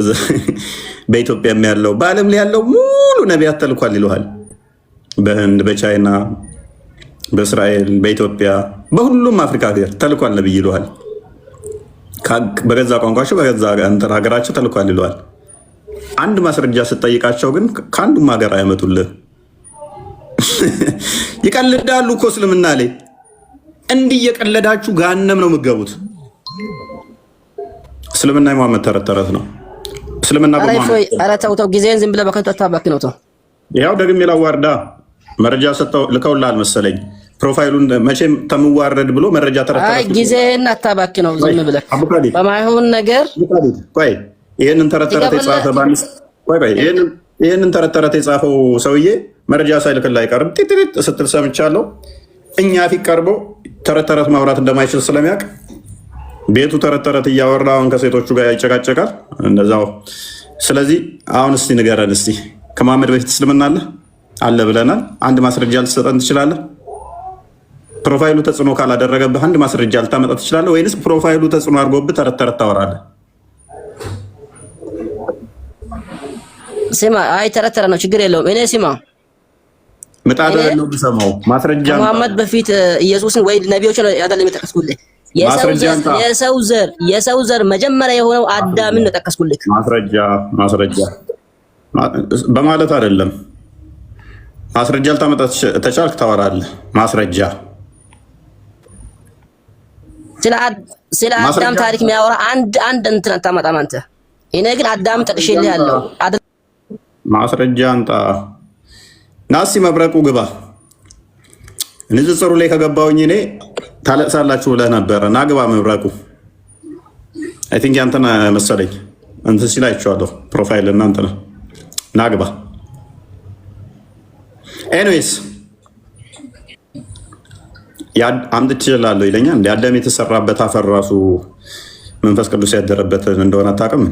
በኢትዮጵያም ያለው በዓለም ላይ ያለው ሙሉ ነቢያት ተልኳል ይለዋል። በህንድ፣ በቻይና፣ በእስራኤል፣ በኢትዮጵያ፣ በሁሉም አፍሪካ ሀገር ተልኳል ነብይ ይለዋል። በገዛ ቋንቋቸው በገዛ ሀገራቸው ተልኳል ይለዋል። አንድ ማስረጃ ስትጠይቃቸው ግን ከአንዱም ሀገር አያመጡልህ። ይቀልዳሉ እኮ እስልምና ላይ። እንዲህ እየቀለዳችሁ ገሃነም ነው የምትገቡት። እስልምና የሙሐመድ ተረት ተረት ነው። እስልምና ተው ጊዜን ዝም ብለህ በከንቱ አታባክነው። ተው ያው ደግሜ ላዋርዳ መረጃ ሰጠው ልከውልሃል መሰለኝ። ፕሮፋይሉን መቼም ተምዋረድ ብሎ መረጃ ተረት ተረት። ጊዜን አታባክነው ዝም ብለህ በማይሆን ነገር። ቆይ ይሄንን ተረት ተረት የጻፈ ባንስ ቆይ ይሄንን ተረት ተረት የጻፈው ሰውዬ መረጃ ሳይልክልህ አይቀርም። ጢጢት ስትል ሰምቻለሁ። እኛ ፊት ቀርቦ ተረት ተረት ማውራት እንደማይችል ስለሚያውቅ ቤቱ ተረት ተረት እያወራ አሁን ከሴቶቹ ጋር ያጨቃጨቃል እንደዛው። ስለዚህ አሁን እስቲ ንገረን፣ እስቲ ከመሐመድ በፊት እስልምና አለ ብለናል። አንድ ማስረጃ ልትሰጠን ትችላለህ? ፕሮፋይሉ ተጽዕኖ ካላደረገብህ አንድ ማስረጃ ልታመጣ ትችላለህ? ወይንስ ፕሮፋይሉ ተጽዕኖ አድርጎብህ ተረት ተረት ታወራለህ? ስማ፣ አይ ተረት ተረት ነው፣ ችግር የለውም። እኔ ስማ ምጣድ ነው ብሰማው ማስረጃ ከመሐመድ በፊት ኢየሱስን ወይ ነቢዮችን አይደለም የጠቀስኩልህ። የሰው ዘር መጀመሪያ የሆነው አዳምን ነው ጠቀስኩልህ። ማስረጃ በማለት አይደለም። ማስረጃ ልታመጣ ተቻልክ ታወራለህ። ማስረጃ ስለ አዳም ታሪክ የሚያወራ አንድ እንትን አታመጣም አንተ። እኔ ግን አዳም ጠቅሼልሃለሁ። ማስረጃ አንጣ። ናሲ መብረቁ ግባ። ንጽጽሩ ላይ ከገባውኝ እኔ ታለቅሳላችሁ ብለህ ነበረ። ና ግባ መብረቁ። አይ ቲንክ ያንተን መሰለኝ እንትን ሲል አይቼዋለሁ ፕሮፋይል እናንተ ነው። ና ግባ። ኤኒዌይስ አምጥ ትችላለህ ይለኛል። እንደ አዳም የተሰራበት አፈር ራሱ መንፈስ ቅዱስ ያደረበት እንደሆነ አታውቅም?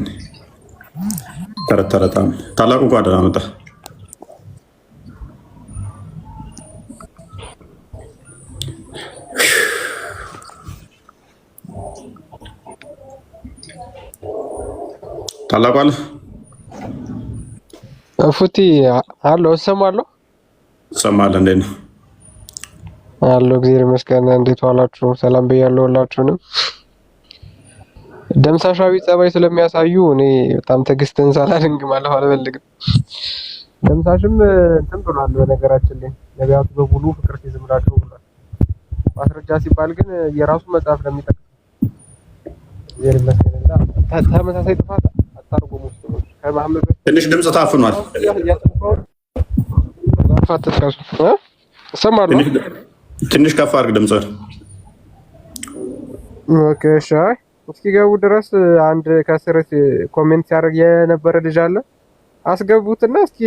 ተረት ተረታም ታላቁ ጓደኛ መጣ። ታላቁ አለ ፉቲ አለው እሰማለሁ። እንዴት ነው አለው? እግዚአብሔር ይመስገን። እንዴት ዋላችሁ? ሰላም ብያለሁ ሁላችሁንም። ደምሳሻዊ ጸባይ ስለሚያሳዩ እኔ በጣም ትዕግስትን ሳላደንቅ ማለት አልፈልግም። ደምሳሽም እንትን ብሏል። በነገራችን ላይ ነቢያቱ በሙሉ ፍቅር ሲዝምራቸው ብሏል። ማስረጃ ሲባል ግን የራሱ መጽሐፍ ለሚጠቅስ እግዚአብሔር ይመስገንና ተመሳሳይ ጥፋት አታርጉ ሙስሊሞች። ከመሐመድ ትንሽ ድምጽ ታፍኗል። እሰማለሁ። ትንሽ ከፍ አድርግ ድምጽ። ኦኬ እሺ። እስኪገቡ ድረስ አንድ ከስር ኮሜንት ሲያደርግ የነበረ ልጅ አለ። አስገቡትና እስኪ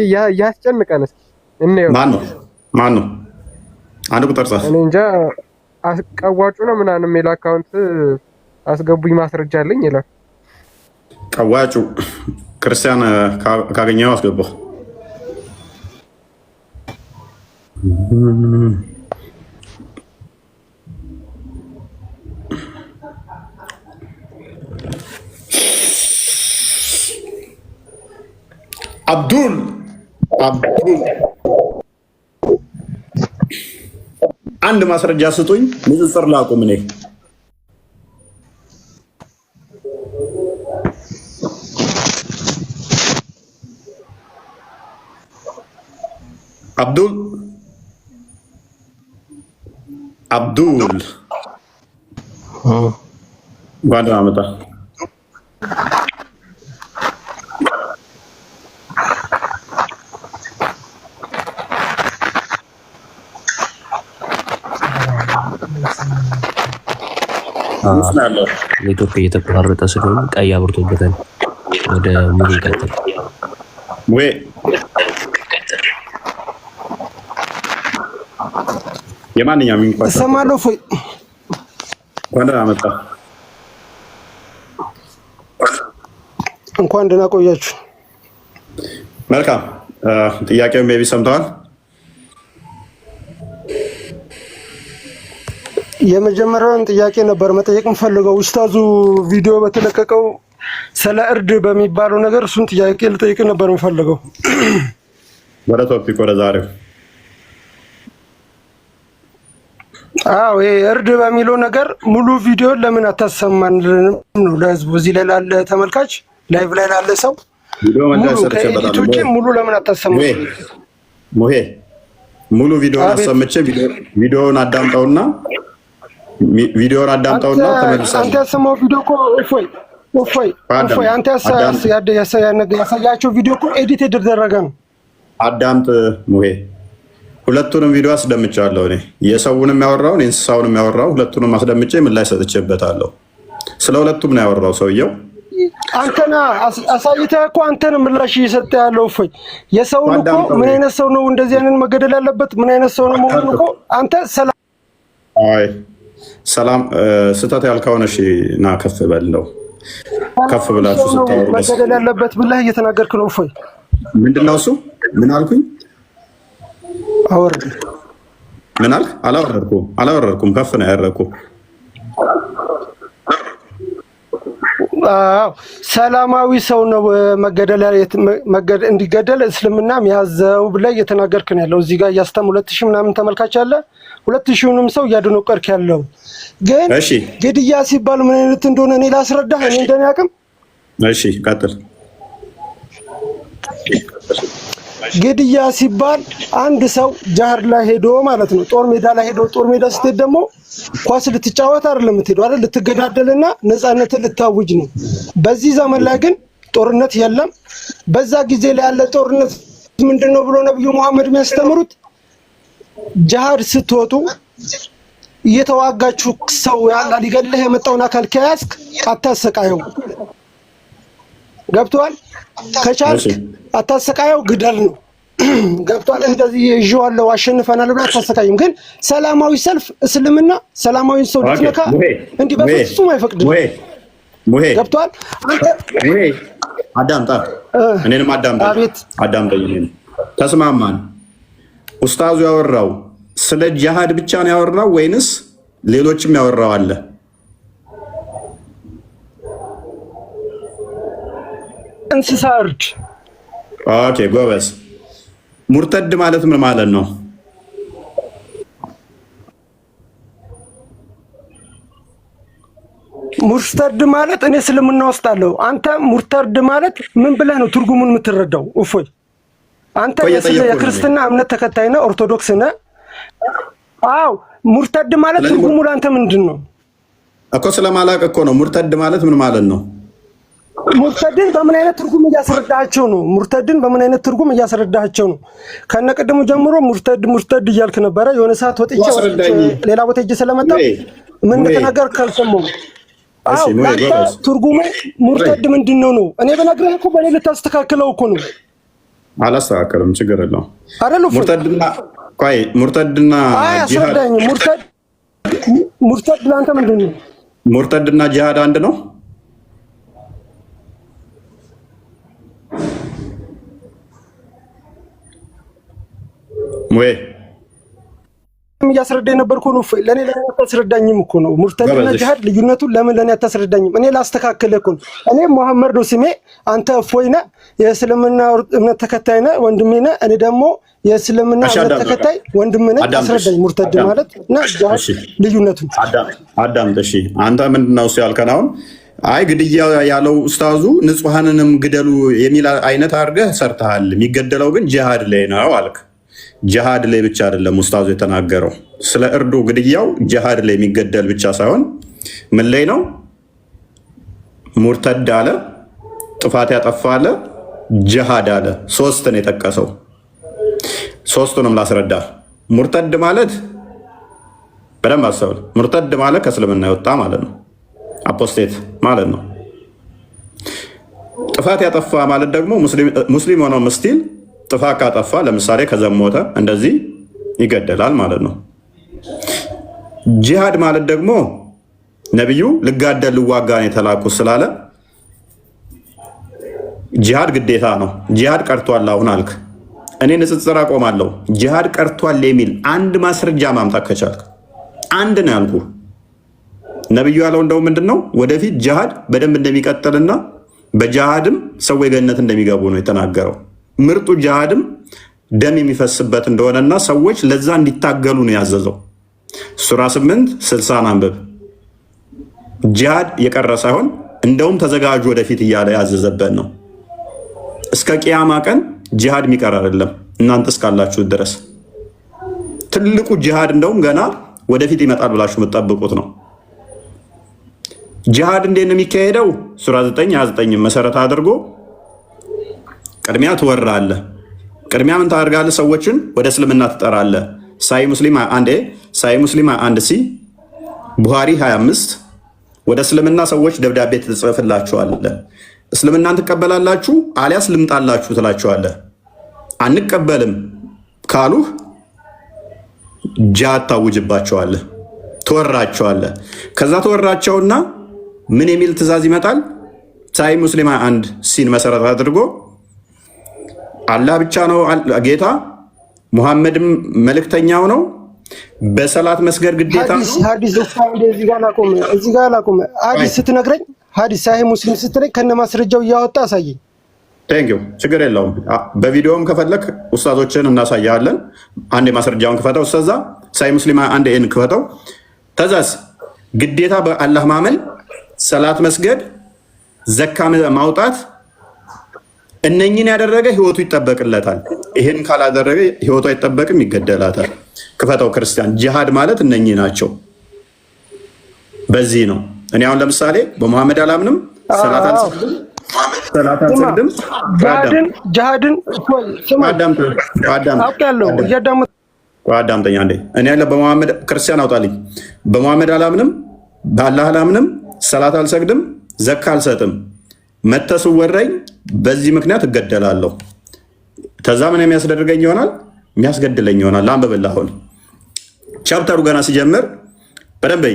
ያስጨንቀን እስኪ እንየው። ማን ነው? አንድ ቁጥር ጻፍ። እኔ እንጃ ቀዋጩ ነው ምናምን የሚል አካውንት አስገቡኝ ማስረጃ አለኝ ይላል። ቀዋጩ ክርስቲያን ካገኘው አስገባው። አብዱል አንድ ማስረጃ ስጡኝ፣ ንጽጽር ላቁም። እኔ አብዱል ጓዳ መጣ። ኔትወርክ እየተቆራረጠ ስለሆነ ቀይ አብርቶበታል። ወደ ሙሉ ይቀጥል። የማንኛውም እንኳን እሰማለሁ። እፎይ ወንደና መጣ። እንኳን ደህና ቆያችሁ። መልካም ጥያቄው ሜቢ ሰምተዋል። የመጀመሪያውን ጥያቄ ነበር መጠየቅ የምፈልገው ኡስታዙ ቪዲዮ በተለቀቀው ስለ እርድ በሚባለው ነገር እሱን ጥያቄ ልጠይቅ ነበር የምፈልገው። ወደ ቶፒክ ወደ ዛሬው ይሄ እርድ በሚለው ነገር ሙሉ ቪዲዮ ለምን አታሰማንልንም ነው ለህዝቡ፣ እዚህ ላይ ላለ ተመልካች፣ ላይቭ ላይ ላለ ሰው ሙሉ ለምን አታሰማንም? ሙሄ ሙሉ ቪዲዮውን አሰምቼ ቪዲዮውን አዳምጠውና ተመልሰን አንተ ያሰማው ቪዲዮ እኮ እፎይ አንተ ያሳያቸው ቪዲዮ እኮ ኤዲት የተደረገ ነው። አዳምጥ ሙሄ፣ ሁለቱንም ቪዲዮ አስደምጫለሁ። እኔ የሰውንም ያወራው የእንስሳውንም ያወራው ሁለቱንም አስደምጬ ምን ላይ ሰጥቼበታለሁ። ስለ ሁለቱም ነው ያወራው ሰውየው። አንተና አሳይተህ እኮ አንተን ምላሽ እየሰጠ ያለው እፎይ። የሰውን እኮ ምን አይነት ሰው ነው እንደዚህ አይነት መገደል ያለበት ምን አይነት ሰው ነው መሆኑ እኮ አንተ ሰላም ስህተት ያልከውን እሺ ና ከፍ በለው። ከፍ ብላችሁ ስታወሩ መገደል ያለበት ብለህ እየተናገርክ ነው እፎይ። ምንድነው እሱ? ምን አልኩኝ? አወርድ ምን አልክ? አላወረድኩም። ከፍ ነው ያደረኩ። ሰላማዊ ሰው ነው እንዲገደል እስልምና የሚያዘው ብለህ እየተናገርክ ነው ያለው። እዚህ ጋር እያስተም 2000 ምናምን ተመልካች አለ። 2000ንም ሰው እያደነቀርክ ያለው ግን ግድያ ሲባል ምን አይነት እንደሆነ እኔ ላስረዳህ። እኔ እንደኔ አቅም እሺ ቀጥል። ግድያ ሲባል አንድ ሰው ጃህር ላይ ሄዶ ማለት ነው፣ ጦር ሜዳ ላይ ሄዶ፣ ጦር ሜዳ ስትሄድ ደግሞ ኳስ ልትጫወት አይደለም የምትሄደው አይደል? ልትገዳደልና ነፃነትን ልታውጅ ነው። በዚህ ዘመን ላይ ግን ጦርነት የለም። በዛ ጊዜ ላይ ያለ ጦርነት ምንድነው ብሎ ነብዩ መሐመድ የሚያስተምሩት ጃሃድ ስትወጡ እየተዋጋችሁ ሰው ያላ ሊገልህ የመጣውን አካል ከያዝክ አታሰቃየው። ገብቷል? ከቻልክ አታሰቃየው፣ ግደል ነው። ገብቷል? እንደዚህ ይዤዋለሁ አሸንፈናል ብለህ አታሰቃይም። ግን ሰላማዊ ሰልፍ እስልምና ሰላማዊ ሰው ልትነካ እንዲህ በፍጹም አይፈቅድም። ገብቷል? አንተ አዳምጣ፣ እኔንም አዳምጠኝ። ተስማማን? ኡስታዙ ያወራው ስለ ጂሃድ ብቻ ነው ያወራው ወይንስ ሌሎችም ያወራው አለ? እንስሳ እርድ። ኦኬ ጎበዝ። ሙርተድ ማለት ምን ማለት ነው? ሙርተድ ማለት እኔ እስልምና ውስጥ አለው። አንተ ሙርተድ ማለት ምን ብለህ ነው ትርጉሙን የምትረዳው? እፎይ አንተ የክርስትና እምነት ተከታይ ነህ፣ ኦርቶዶክስ ነህ። ሙርተድ ማለት ትርጉሙ ለአንተ ምንድን ነው እኮ? ስለማላውቅ እኮ ነው። ሙርተድ ማለት ምን ማለት ነው? ሙርተድን በምን አይነት ትርጉም እያስረዳቸው ነው? ሙርተድን በምን አይነት ትርጉም እያስረዳቸው ነው? ከነቅድሙ ጀምሮ ሙርተድ እያልክ ነበረ። የሆነ ሰዓት ወጥቼ ሌላ ቦታ ሄጄ ስለመጣ ምን እንደተናገርክ አልሰማሁም። ለአንተ ትርጉሙ ሙርተድ ምንድን ነው ነው? እኔ በነግረህ እኮ በእኔ ልታስተካክለው እኮ ነው። አላስተካከልም፣ ችግር የለውም። አይደል? ሙርተድና አያስረዳኝ። ሙርተድ ለአንተ ምንድን ነው? ሙርተድና ጂሃድ አንድ ነው? ወይ እያስረዳኝ ነበር እኮ ነው። ለኔ አታስረዳኝም እኮ ነው። ሙርተድና ጂሃድ ልዩነቱን ለምን ለኔ አታስረዳኝም? እኔ ላስተካክልህ እኮ ነው። እኔ መሐመድ ነው ስሜ፣ አንተ እፎይ ነህ፣ የእስልምና እምነት ተከታይ ነህ፣ ወንድሜ ነህ። እኔ ደግሞ የእስልምና እምነት ተከታይ ወንድሜ ነህ። አስረዳኝ ሙርተድ ማለት እና ጂሃድ ልዩነቱን አዳምጥ። እሺ አንተ ምንድነው እሱ ያልከን? አሁን አይ ግድያ ያለው ኡስታዙ ንጹሃንንም ግደሉ የሚል አይነት አድርገህ ሰርተሃል። የሚገደለው ግን ጂሃድ ላይ ነው አልክ። ጂሃድ ላይ ብቻ አይደለም ኡስታዙ የተናገረው። ስለ እርዱ ግድያው ጂሃድ ላይ የሚገደል ብቻ ሳይሆን ምን ላይ ነው? ሙርተድ አለ፣ ጥፋት ያጠፋ አለ፣ ጂሃድ አለ። ሶስትን የጠቀሰው ሶስቱንም ላስረዳ። ሙርተድ ማለት በደንብ አስተውል። ሙርተድ ማለት ከእስልምና የወጣ ማለት ነው። አፖስቴት ማለት ነው። ጥፋት ያጠፋ ማለት ደግሞ ሙስሊም ሆኖ ምስቲል ጥፋት ካጠፋ ለምሳሌ ከዘሞተ እንደዚህ ይገደላል ማለት ነው። ጂሃድ ማለት ደግሞ ነብዩ ልጋደል ልዋጋ ነው የተላኩት ስላለ ጂሃድ ግዴታ ነው። ጂሃድ ቀርቷል አሁን አልክ። እኔ ንጽጽር አቆማለሁ። ጂሃድ ቀርቷል የሚል አንድ ማስረጃ ማምጣት ከቻልክ አንድ ነው ያልኩ። ነብዩ ያለው እንደው ምንድነው ወደፊት ጂሃድ በደንብ እንደሚቀጥልና በጂሃድም ሰው ገነት እንደሚገቡ ነው የተናገረው። ምርጡ ጂሃድም ደም የሚፈስበት እንደሆነና ሰዎች ለዛ እንዲታገሉ ነው ያዘዘው። ሱራ 8:60 አንብብ። ጂሃድ የቀረ ሳይሆን እንደውም ተዘጋጁ ወደፊት እያለ ያዘዘበት ነው። እስከ ቂያማ ቀን ጂሃድ የሚቀር አይደለም እናንተ እስካላችሁ ድረስ። ትልቁ ጂሃድ እንደውም ገና ወደፊት ይመጣል ብላችሁ የምትጠብቁት ነው። ጂሃድ እንዴት ነው የሚካሄደው? ሱራ 9:29 መሰረት አድርጎ ቅድሚያ ትወራለህ። ቅድሚያ ምን ታደርጋለህ? ሰዎችን ወደ እስልምና ትጠራለህ። ሳይ ሙስሊም 1 ሲ ቡሃሪ 25 ወደ እስልምና ሰዎች ደብዳቤ ትጽፍላችኋለህ። እስልምናን ትቀበላላችሁ አሊያስ ልምጣላችሁ ትላችኋለህ። አንቀበልም ካሉህ ጂሃድ ታውጅባቸዋለህ፣ ትወራቸዋለህ። ከዛ ተወራቸውና ምን የሚል ትእዛዝ ይመጣል? ሳይ ሙስሊም 1 ሲን መሰረት አድርጎ አላህ ብቻ ነው ጌታ፣ ሙሐመድም መልእክተኛው ነው፣ በሰላት መስገድ ግዴታ ነው። ሐዲስ እዚህ ጋር ላቆም። ሐዲስ ስትነግረኝ ሐዲስ ሳሂህ ሙስሊም ስትለኝ ከነ ማስረጃው እያወጣ አሳየኝ። ቴንኪው ችግር የለውም። በቪዲዮም ከፈለክ ኡስታዞችን እናሳያለን። አንድ ማስረጃውን ክፈተው። ኡስታዛ ሳሂህ ሙስሊም 1 ክፈተው። ተዛስ ግዴታ በአላህ ማመን፣ ሰላት መስገድ፣ ዘካ ማውጣት እነኝን ያደረገ ህይወቱ ይጠበቅለታል። ይሄን ካላደረገ ህይወቱ አይጠበቅም፣ ይገደላታል። ክፈተው ክርስቲያን። ጂሃድ ማለት እነኚህ ናቸው። በዚህ ነው እኔ አሁን ለምሳሌ በመሐመድ አላምንም፣ ሰላት አልሰግድም። ጂሃድን አዳምጠኛ እንዴ እኔ ያለ በመሐመድ ክርስቲያን አውጣልኝ። በመሐመድ አላምንም፣ በአላህ አላምንም፣ ሰላት አልሰግድም፣ ዘካ አልሰጥም። መተስወረኝ በዚህ ምክንያት እገደላለሁ። ተዛ ምን የሚያስደርገኝ ይሆናል? የሚያስገድለኝ ይሆናል። አንብብልህ አሁን ቻፕተሩ ገና ሲጀምር በደንብ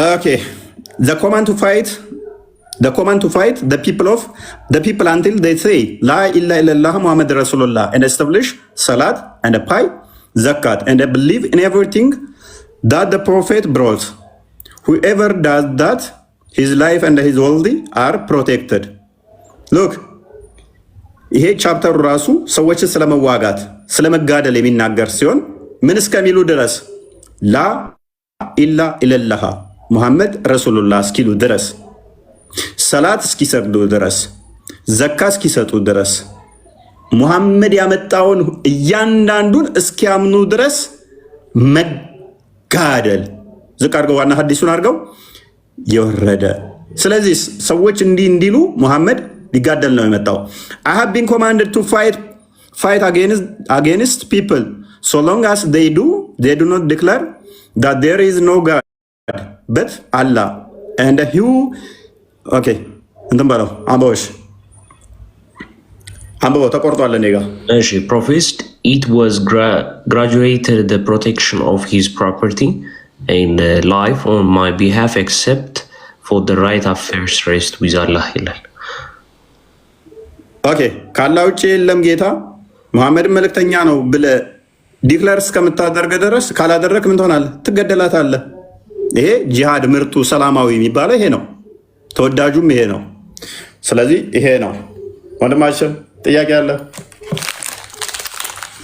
ኦኬ the command to fight the people until they say la ilaha illallah muhammad rasulullah and establish salat and pay zakat and believe in everything that the prophet brought. Whoever does that, his life and his worldly are protected. Look, ይሄ ቻፕተሩ ራሱ ሰዎችን ስለመዋጋት ስለመጋደል የሚናገር ሲሆን ምን እስከሚሉ ድረስ ላ ኢላ ኢለላህ ሙሐመድ ረሱሉላህ እስኪሉ ድረስ፣ ሰላት እስኪሰግዱ ድረስ፣ ዘካ እስኪሰጡ ድረስ፣ ሙሐመድ ያመጣውን እያንዳንዱን እስኪያምኑ ድረስ መጋደል። ዝቅ አድርገው ዋና ሐዲሱን አድርገው የወረደ። ስለዚህ ሰዎች እንዲህ እንዲሉ ሙሐመድ ሊጋደል ነው የመጣው። I have been commanded to fight against people so long as they do not declare that there is no God but Allah and who okay እንትን በለው አንበው ተቆርጧል። እኔ ጋር እሺ professed it was graduated the protection of his property and life on my behalf except for the right of first rest with Allah ይላል። ኦኬ ካላ ውጭ የለም ጌታ መሐመድ መልእክተኛ ነው ብለህ ዲክለር እስከምታደርግ ድረስ ካላደረክ ምን ትሆናለህ? ትገደላታለህ። ይሄ ጂሃድ ምርጡ ሰላማዊ የሚባለው ይሄ ነው። ተወዳጁም ይሄ ነው። ስለዚህ ይሄ ነው። ወንድማችን ጥያቄ አለ?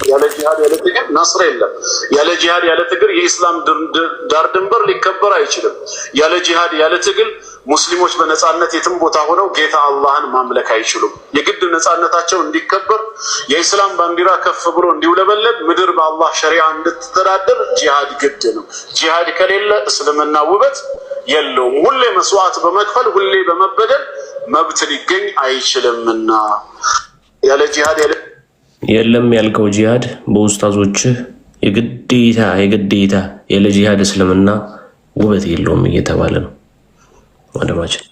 ያለ ጂሃድ ያለ ትግል ነስር የለም። ያለ ጂሃድ ያለ ትግል የኢስላም ዳር ድንበር ሊከበር አይችልም። ያለ ጂሃድ ያለ ትግል ሙስሊሞች በነፃነት የትም ቦታ ሆነው ጌታ አላህን ማምለክ አይችሉም። የግድ ነፃነታቸው እንዲከበር የኢስላም ባንዲራ ከፍ ብሎ እንዲውለበለብ ምድር በአላህ ሸሪዓ እንድትተዳደር ጂሃድ ግድ ነው። ጂሃድ ከሌለ እስልምና ውበት የለውም። ሁሌ መስዋዕት በመክፈል ሁሌ በመበደል መብት ሊገኝ አይችልምና ያለ ጂሃድ የለም ያልከው ጂሃድ በኡስታዞችህ የግዴታ ያለ ጂሃድ እስልምና ውበት የለውም እየተባለ ነው። ወደማችን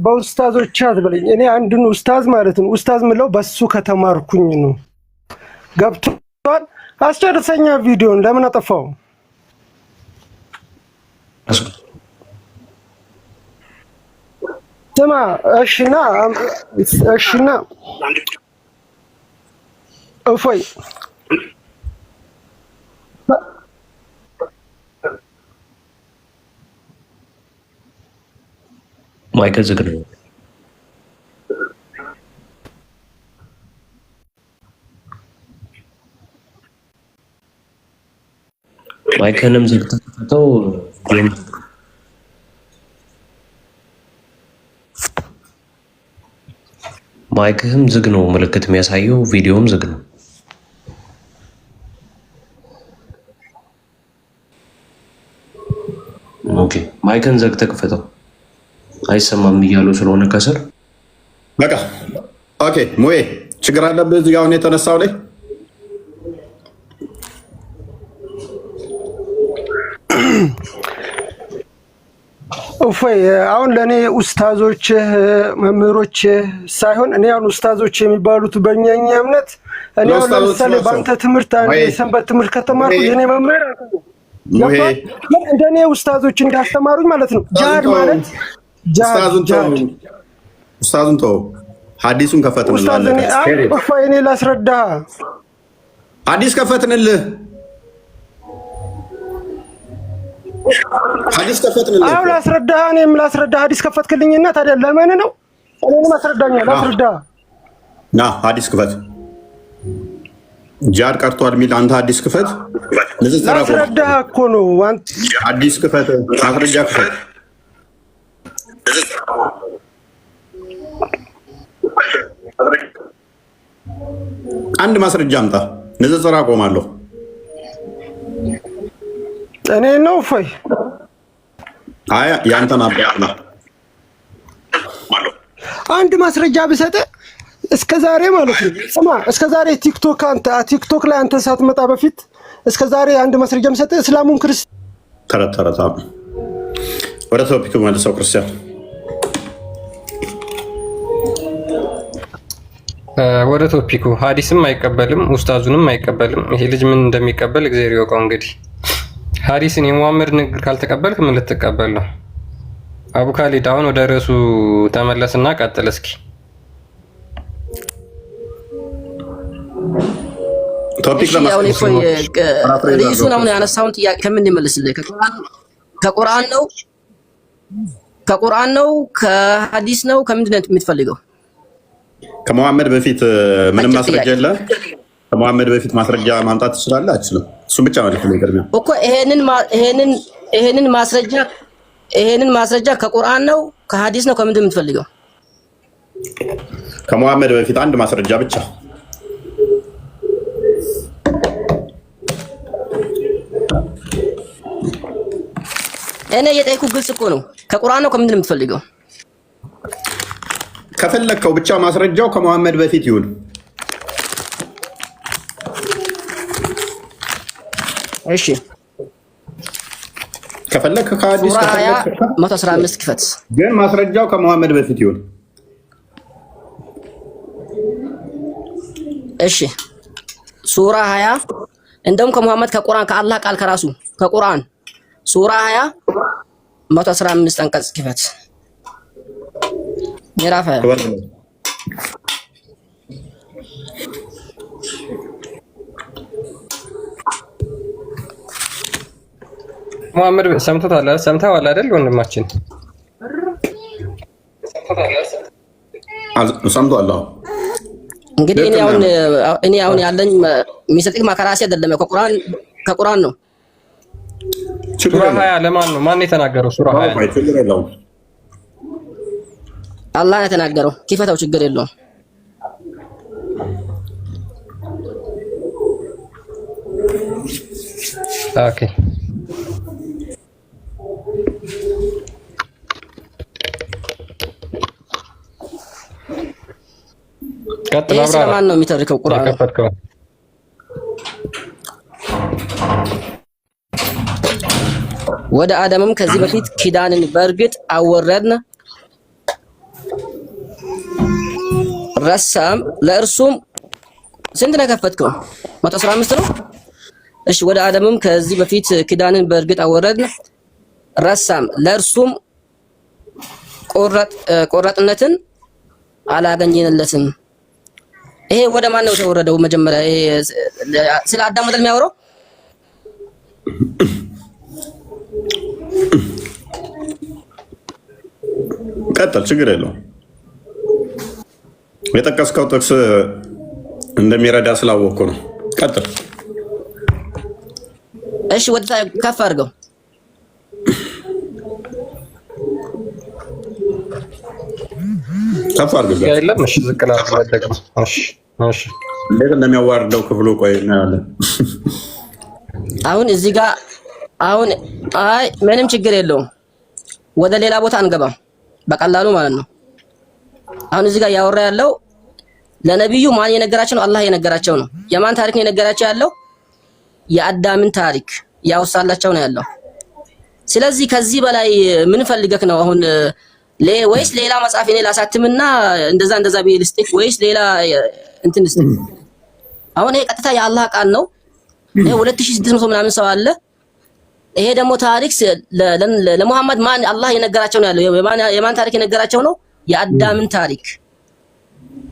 በኡስታዞች አትበለኝ። እኔ አንድን ኡስታዝ ማለት ነው ኡስታዝ ምለው በሱ ከተማርኩኝ ነው። ገብቷል። አስጨርሰኛ ቪዲዮን ለምን አጠፋው? ስማ እሺና እፎይ ማይክል ዝግ ነው። ማይክንም ዝግ ተከፍተው ማይክህም ዝግ ነው ምልክት የሚያሳየው፣ ቪዲዮም ዝግ ነው። ኦኬ ማይክን ዘግ ተከፍተው አይሰማም እያሉ ስለሆነ ከስር በቃ ኦኬ። ሙዬ ችግር አለብህ እዚህ ጋር አሁን የተነሳው ላይ እፎይ አሁን ለኔ ኡስታዞች መምህሮች ሳይሆን እኔ አሁን ኡስታዞች የሚባሉት በእኛ እምነት እኔ አሁን ለምሳሌ በአንተ ትምህርት አንዴ ሰንበት ትምህርት ከተማርኩ የኔ መምህር እንደኔ ኡስታዞች እንዳስተማሩኝ ማለት ነው። ጃሃድ ማለት ኡስታዙን ተው፣ ሐዲሱን ከፈትንልህ። እፎይ እኔ ላስረዳ፣ ሐዲስ ከፈትንልህ፣ ሐዲስ ከፈትንልህ። አሁን ላስረዳህ፣ እኔም ላስረዳህ። ሐዲስ ከፈትክልኝና ታዲያ ለምን ነው እኔንም አስረዳኝ። ላስረዳህ ና ሐዲስ ክፈት። ጃሃድ ቀርቷል የሚል አንተ ሐዲስ ክፈት። ላስረዳህ እኮ ነው። ሐዲስ ክፈት፣ ማስረጃ ክፈት። አንድ ማስረጃ አምጣ። ንጽጽር አቆማለሁ። እኔ ነው እፎይ። አይ ያንተን አባትና አንድ ማስረጃ ብሰጥህ እስከ ዛሬ ማለት ነው። ስማ እስከ ዛሬ ቲክቶክ ላይ አንተ ሳትመጣ በፊት እስከ ዛሬ አንድ ማስረጃ ብሰጥህ እስላሙን ተረታ ወደ ቶፒኩ መልሰው ክርስቲያን ወደ ቶፒኩ ሐዲስም አይቀበልም ኡስታዙንም አይቀበልም። ይሄ ልጅ ምን እንደሚቀበል እግዚአብሔር ይወቀው። እንግዲህ ሐዲስን የሙሐመድ ንግግር ካልተቀበልክ ምን ልትቀበል ነው? አቡ ካሊድ አሁን ወደ ርዕሱ ተመለስና ቀጥል እስኪ። ቶፒክ ርዕሱን አሁን ያነሳውን ጥያቄ ከምን ይመልስልህ? ከቁርአን ነው ከሐዲስ ነው ከምንድን ነው የምትፈልገው? ከመሐመድ በፊት ምንም ማስረጃ የለ። ከመሐመድ በፊት ማስረጃ ማምጣት ትችላለህ? አትችልም? እሱም ብቻ ማለት ነው ይገርም እኮ ይሄንን ማስረጃ ከቁርአን ነው ከሐዲስ ነው ከምንድን ነው የምትፈልገው? ከመሐመድ በፊት አንድ ማስረጃ ብቻ። እኔ የጠየኩህ ግልጽ እኮ ነው። ከቁርአን ነው ከምንድን ነው የምትፈልገው? ከፈለከው ብቻ ማስረጃው ከመሐመድ በፊት ይሁን። እሺ ከፈለክ ከሐዲስ ከፈለክ 115 ክፈት፣ ግን ማስረጃው ከመሐመድ በፊት ይሁን። እሺ ሱራ 20 እንደውም ከመሐመድ ከቁርአን ከአላህ ቃል ከራሱ ከቁርአን ሱራ 20 115 አንቀጽ ክፈት። ምዕራፍ ሙሐመድ ሰምተዋል አይደል ወንድማችን? ሰምቷል። እንግዲህ እኔ አሁን ያለኝ የሚሰጥህ ማከራሲ አይደለም፣ ከቁርአን ነው። ሱራ 20 ለማን ነው? ማን የተናገረው? ሱራ 20 አላህ የተናገረው። ኪፈታው ችግር የለውም። ኦኬ ቀጥል። አብራ ማን ነው የሚተርከው? ቁርአን ወደ አደምም ከዚህ በፊት ኪዳንን በእርግጥ አወረድን ረሳም ለእርሱም ስንት ነው ከፈትከው? 115 ነው። እሺ ወደ አደምም ከዚህ በፊት ኪዳንን በእርግጥ አወረድን ረሳም ለእርሱም ቆራጥነትን አላገኘንለትም። ይሄ ወደ ማን ነው ተወረደው? መጀመሪያ ይሄ ስለ አዳም ወደ የሚያወራው ቀጥል፣ ችግር የለውም። የጠቀስከው ጥቅስ እንደሚረዳ ስላወቅኩ ነው። ቀጥል። እሺ ወደ ከፍ አድርገው። ከፍ አድርገው የለም። እሺ ዝቅ ላድርግ። እሺ እንዴት እንደሚያዋርደው ክፍሉ ቆይ እናያለን። አሁን እዚህ ጋር አሁን አይ ምንም ችግር የለውም። ወደ ሌላ ቦታ አንገባም በቀላሉ ማለት ነው። አሁን እዚህ ጋር ያወራ ያለው ለነብዩ ማን የነገራቸው ነው? አላህ የነገራቸው ነው። የማን ታሪክ ነው የነገራቸው ያለው? የአዳምን ታሪክ ያወሳላቸው ነው ያለው። ስለዚህ ከዚህ በላይ ምን ፈልገክ ነው አሁን? ወይስ ሌላ መጽሐፍ እኔ ላሳትምና እንደዛ ቢልስቲክ ወይስ ሌላ እንትን እስቲ? አሁን ይሄ ቀጥታ የአላህ ቃል ነው። ይሄ 2600 ምናምን ሰው አለ። ይሄ ደግሞ ታሪክ ለሙሐመድ ማን አላህ የነገራቸው ነው ያለው። የማን ታሪክ የነገራቸው ነው? የአዳምን ታሪክ።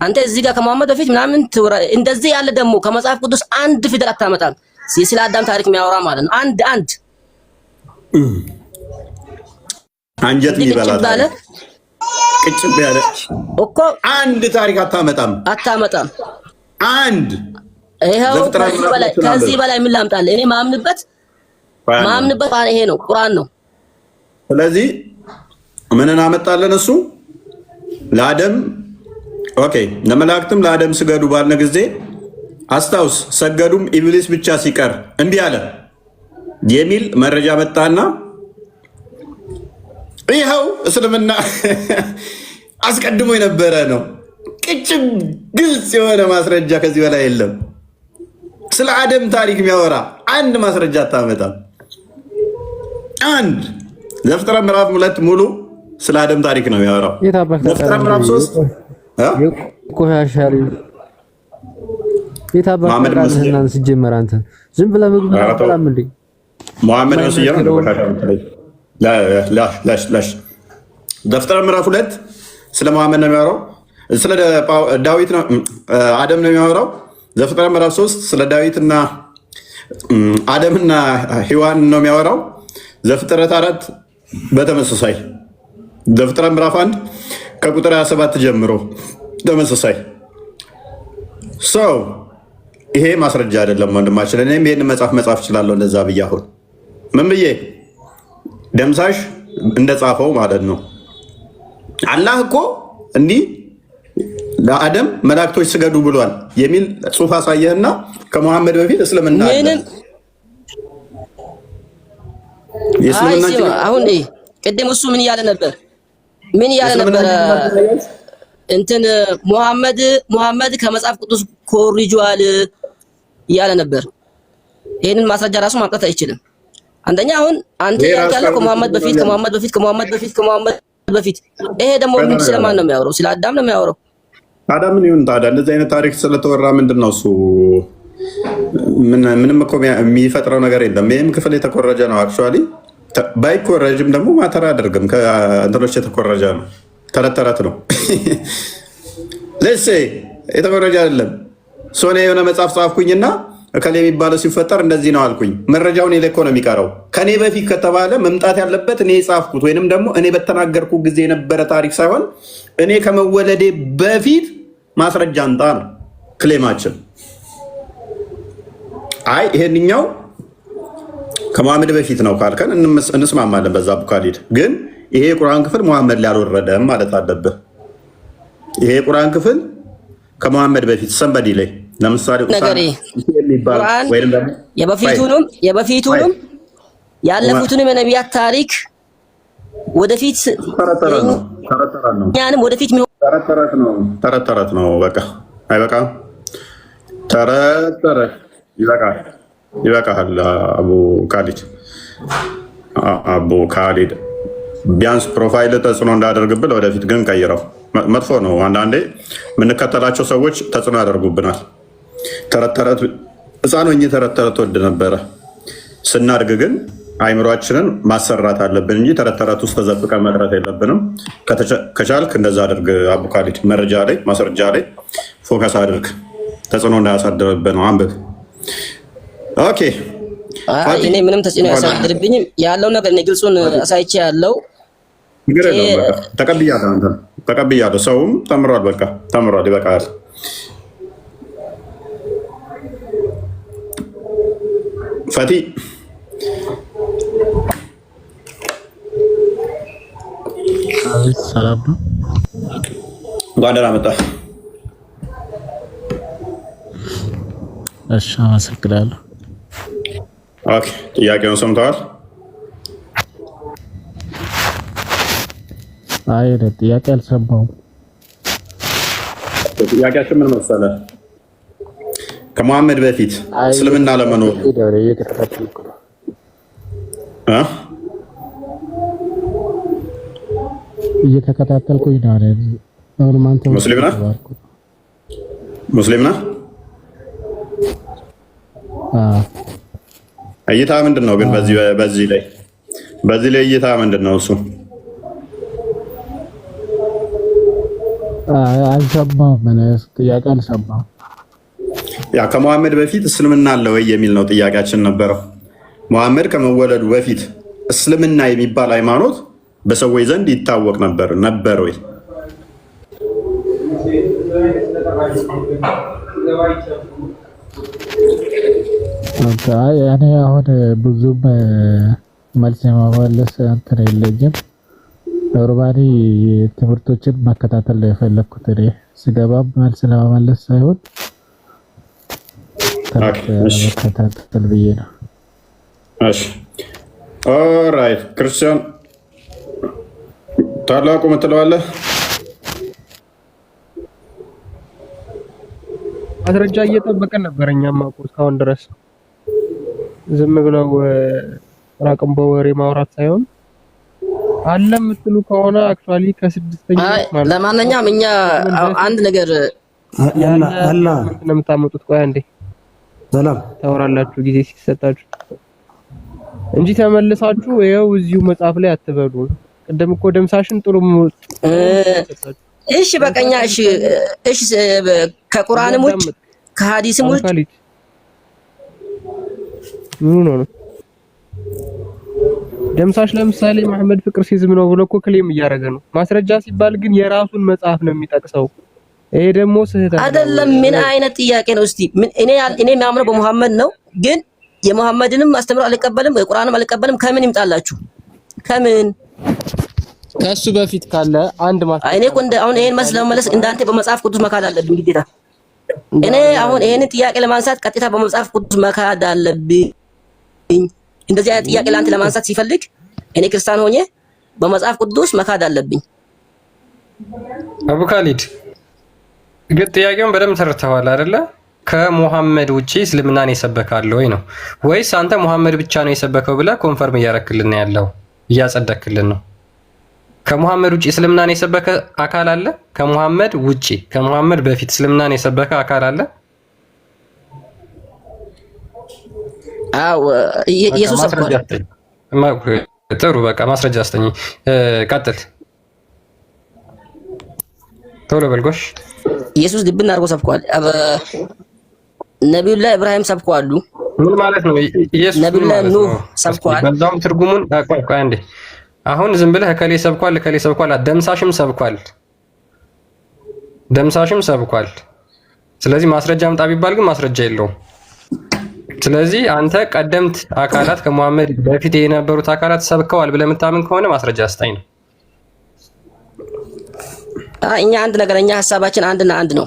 አንተ እዚህ ጋር ከሙሐመድ በፊት ምናምን እንደዚህ ያለ ደግሞ ከመጽሐፍ ቅዱስ አንድ ፊደል አታመጣም ስለ አዳም ታሪክ የሚያወራ ማለት ነው። አንድ አንጀት ይበላል ቅጭብ ያለ እኮ አንድ ታሪክ አታመጣም። አንድ ይሄው ከዚህ በላይ ምን ላምጣልህ? እኔ ማምንበት ይሄ ነው፣ ቁርአን ነው። ስለዚህ ምንን አመጣለን? እሱ ለአደም ኦኬ፣ ለመላእክትም ለአደም ስገዱ ባልነ ጊዜ አስታውስ፣ ሰገዱም ኢብሊስ ብቻ ሲቀር እንዲህ አለ የሚል መረጃ መጣና ይኸው እስልምና አስቀድሞ የነበረ ነው። ቅጭም ግልጽ የሆነ ማስረጃ ከዚህ በላይ የለም። ስለ አደም ታሪክ የሚያወራ አንድ ማስረጃ አታመጣም። አንድ ዘፍጥረት ምዕራፍ 2 ሙሉ ስለ አደም ታሪክ ነው የሚያወራው። ዘፍጥረት ምዕራፍ 3 ቆሻሻል የታባቀራልና ሲጀመር አንተ ዝም ብለህ ምግብ አጣላም እንዴ? መሐመድ ነው ሲጀመር ላሽ ዘፍጥረት ምዕራፍ 2 ስለ መሐመድ ነው የሚያወራው። ስለ ዳዊት ነው አደም ነው የሚያወራው። ዘፍጥረት ምዕራፍ 3 ስለ ዳዊትና አደምና ሔዋን ነው የሚያወራው። ዘፍጥረት 4 በተመሳሳይ ዘፍጥረት ምዕራፍ 1 ከቁጥር 27 ጀምሮ ተመሳሳይ ሰው። ይሄ ማስረጃ አይደለም ወንድማችን። እኔም ይሄን መጽሐፍ እችላለሁ። እንደዛ ብዬ አሁን ምን ብዬ ደምሳሽ እንደጻፈው ማለት ነው። አላህ እኮ እንዲህ ለአደም መላእክቶች ስገዱ ብሏል የሚል ጽሑፍ አሳየህና ከመሐመድ በፊት እስልምና አሁን ቅድም እሱ ምን እያለ ነበር? እንትን ሙሐመድ ከመጽሐፍ ቅዱስ ኮርጇል እያለ ነበር። ይሄንን ማስረጃ ራሱ ማምጣት አይችልም። አንደኛ አሁን አንተ ያልከው ከመሐመድ በፊት ይሄ ደግሞ ምን ስለማን ነው የሚያወራው? ስለ አዳም ነው የሚያወራው። አዳምን ይሁን ታዲያ እንደዚህ አይነት ታሪክ ስለተወራ ምንድን ነው እሱ? ምንም እኮ የሚፈጥረው ነገር የለም። ይህም ክፍል የተኮረጀ ነው። አክቹዋሊ ባይኮረጅም ደግሞ ማተር አያደርግም። ከእንትኖች የተኮረጀ ነው። ተረት ነው። ለሴ የተኮረጀ አይደለም። ሶኔ የሆነ መጽሐፍ ጻፍኩኝና እከሌ የሚባለው ሲፈጠር እንደዚህ ነው አልኩኝ። መረጃውን እኔ እኮ ነው የሚቀረው። ከኔ በፊት ከተባለ መምጣት ያለበት እኔ የጻፍኩት ወይንም ደግሞ እኔ በተናገርኩ ጊዜ የነበረ ታሪክ ሳይሆን እኔ ከመወለዴ በፊት ማስረጃ አንጣ ነው ክሌማችን። አይ ይሄንኛው ከመሐመድ በፊት ነው ካልከን እንስማማለን። በዛ ቡካሊድ ግን ይሄ የቁርአን ክፍል መሐመድ ላይ አልወረደም ማለት አለብህ። ይሄ የቁርአን ክፍል ከመሐመድ በፊት ሰንበዲ ላይ ለምሳሌ ቁርአን የበፊቱንም ያለፉትንም የነቢያት ታሪክ ወደፊት ያንም ወደፊት ተረት ነው። በቃ አይበቃም? ተረት ይበቃል። አቡ ካሊድ ቢያንስ ፕሮፋይል ተጽዕኖ እንዳደርግብል ወደፊት ግን ቀይረው። መጥፎ ነው። አንዳንዴ የምንከተላቸው ሰዎች ተጽዕኖ ያደርጉብናል። ተረት ህፃን ሆኜ ተረት ተረት ወድ ነበረ። ስናድግ ግን አይምሯችንን ማሰራት አለብን እንጂ ተረት ተረት ውስጥ ተዘፍቀን መቅረት የለብንም። ከቻልክ እንደዛ አድርግ። አቡካሊድ መረጃ ላይ ማስረጃ ላይ ፎከስ አድርግ። ተጽዕኖ እንዳያሳድርብህ ነው። አንብብ። ኦኬ። እኔ ምንም ተጽዕኖ ያሳድርብኝም ያለው ነገር እኔ ግልጹን አሳይቼ ያለው ተቀብያለሁ። አንተ ተቀብያለሁ። ሰውም ተምሯል። በቃ ተምሯል። ይበቃል። ፈቲ ሰላም ነው። እንኳን ደህና መጣህ። እሺ አመሰግናለሁ። ኦኬ ጥያቄውን ሰምተዋል? አይ ጥያቄ አልሰማሁም። ጥያቄያችን ምን መሰለህ? ከመሐመድ በፊት እስልምና ለመኖር እየተከታተልኩኝ ነው አይደል? አሁን አንተ ሙስሊም ነህ? ሙስሊም ነህ? እይታ ምንድን ነው ግን በዚህ ላይ እይታ ምንድን ነው? እሱ አልሰማሁም። ጥያቄ አልሰማሁም። ያ ከመሐመድ በፊት እስልምና አለ ወይ የሚል ነው ጥያቄያችን ነበረው። መሐመድ ከመወለዱ በፊት እስልምና የሚባል ሃይማኖት በሰዎች ዘንድ ይታወቅ ነበር ወይ? እኔ አሁን ብዙም መልስ የማመለስ እንትን የለኝም። ኖርማሊ ትምህርቶችን መከታተል ነው የፈለግኩት። እኔ ስገባም መልስ ለማመለስ ሳይሆን መከታተል ብዬ ነው። ኦራይት ክርስቲያን ታላቁ ምትለዋለህ? ማስረጃ እየጠበቀን ነበር። እኛም እኮ እስካሁን ድረስ ዝም ብለው ራቅም በወሬ ማውራት ሳይሆን አለ የምትሉ ከሆነ አክቹአሊ ከስድስተኛ ማለት ለማንኛውም እኛ አንድ ነገር አላ ነው የምታመጡት። ቆይ አንዴ ሰላም ታወራላችሁ ጊዜ ሲሰጣችሁ እንጂ ተመልሳችሁ ይኸው እዚሁ መጽሐፍ ላይ አትበሉ። ቀደም እኮ ደምሳሽን ጥሩ እሺ በቀኛ እሺ ከቁርአንም ውጭ ከሐዲስም ውጭ ምን ነው ደምሳሽ ለምሳሌ መሐመድ ፍቅር ሲዝም ነው ብሎ እኮ ክሌም እያደረገ ነው። ማስረጃ ሲባል ግን የራሱን መጽሐፍ ነው የሚጠቅሰው። ይሄ ደግሞ ስህተት አይደለም። ምን አይነት ጥያቄ ነው? እስቲ እኔ ማምነው በመሐመድ ነው፣ ግን የመሐመድንም አስተምሮ አልቀበልም፣ የቁርአንም አልቀበልም። ከምን ይምጣላችሁ? ከምን ከሱ በፊት ካለ አንድ ማስረጃ እኔ አሁን ይሄን መለስ እንዳንተ በመጽሐፍ ቅዱስ መካድ አለብኝ ግዴታ። እኔ አሁን ይሄንን ጥያቄ ለማንሳት ቀጥታ በመጽሐፍ ቅዱስ መካድ አለብኝ። እንደዚህ አይነት ጥያቄ ለአንተ ለማንሳት ሲፈልግ እኔ ክርስቲያን ሆኜ በመጽሐፍ ቅዱስ መካድ አለብኝ። አቡ ካሊድ ግን ጥያቄውን በደንብ ተረድተዋል አይደለ? ከሙሐመድ ውጪ እስልምናን የሰበካለ ወይ ነው ወይስ አንተ ሙሐመድ ብቻ ነው የሰበከው ብለህ ኮንፈርም እያረክልን ያለው እያጸደክልን ነው? ከሙሐመድ ውጪ እስልምናን የሰበከ አካል አለ? ከሙሐመድ ውጪ ከሙሐመድ በፊት እስልምናን የሰበከ አካል አለ? አዎ ኢየሱስ ሰብኳል። ጥሩ በቃ ማስረጃ አስተኝ። ቀጥል ቶሎ በልጎሽ። ኢየሱስ ድብና አድርጎ ሰብኳል። ነብዩላህ ኢብራሂም ሰብኳሉ። ምን ማለት ነው? ኢየሱስ ነብዩላህ ኑህ ሰብኳል። በዛውም ትርጉሙን ቆይ አንዴ። አሁን ዝም ብለህ ከሌ ሰብኳል ደምሳሽም ሰብኳል። ስለዚህ ማስረጃ አምጣ ቢባል ግን ማስረጃ የለውም። ስለዚህ አንተ ቀደምት አካላት ከሙሐመድ በፊት የነበሩት አካላት ሰብከዋል ብለህ የምታምን ከሆነ ማስረጃ አስጠኝ ነው። እኛ አንድ ነገር እኛ ሀሳባችን አንድና አንድ ነው።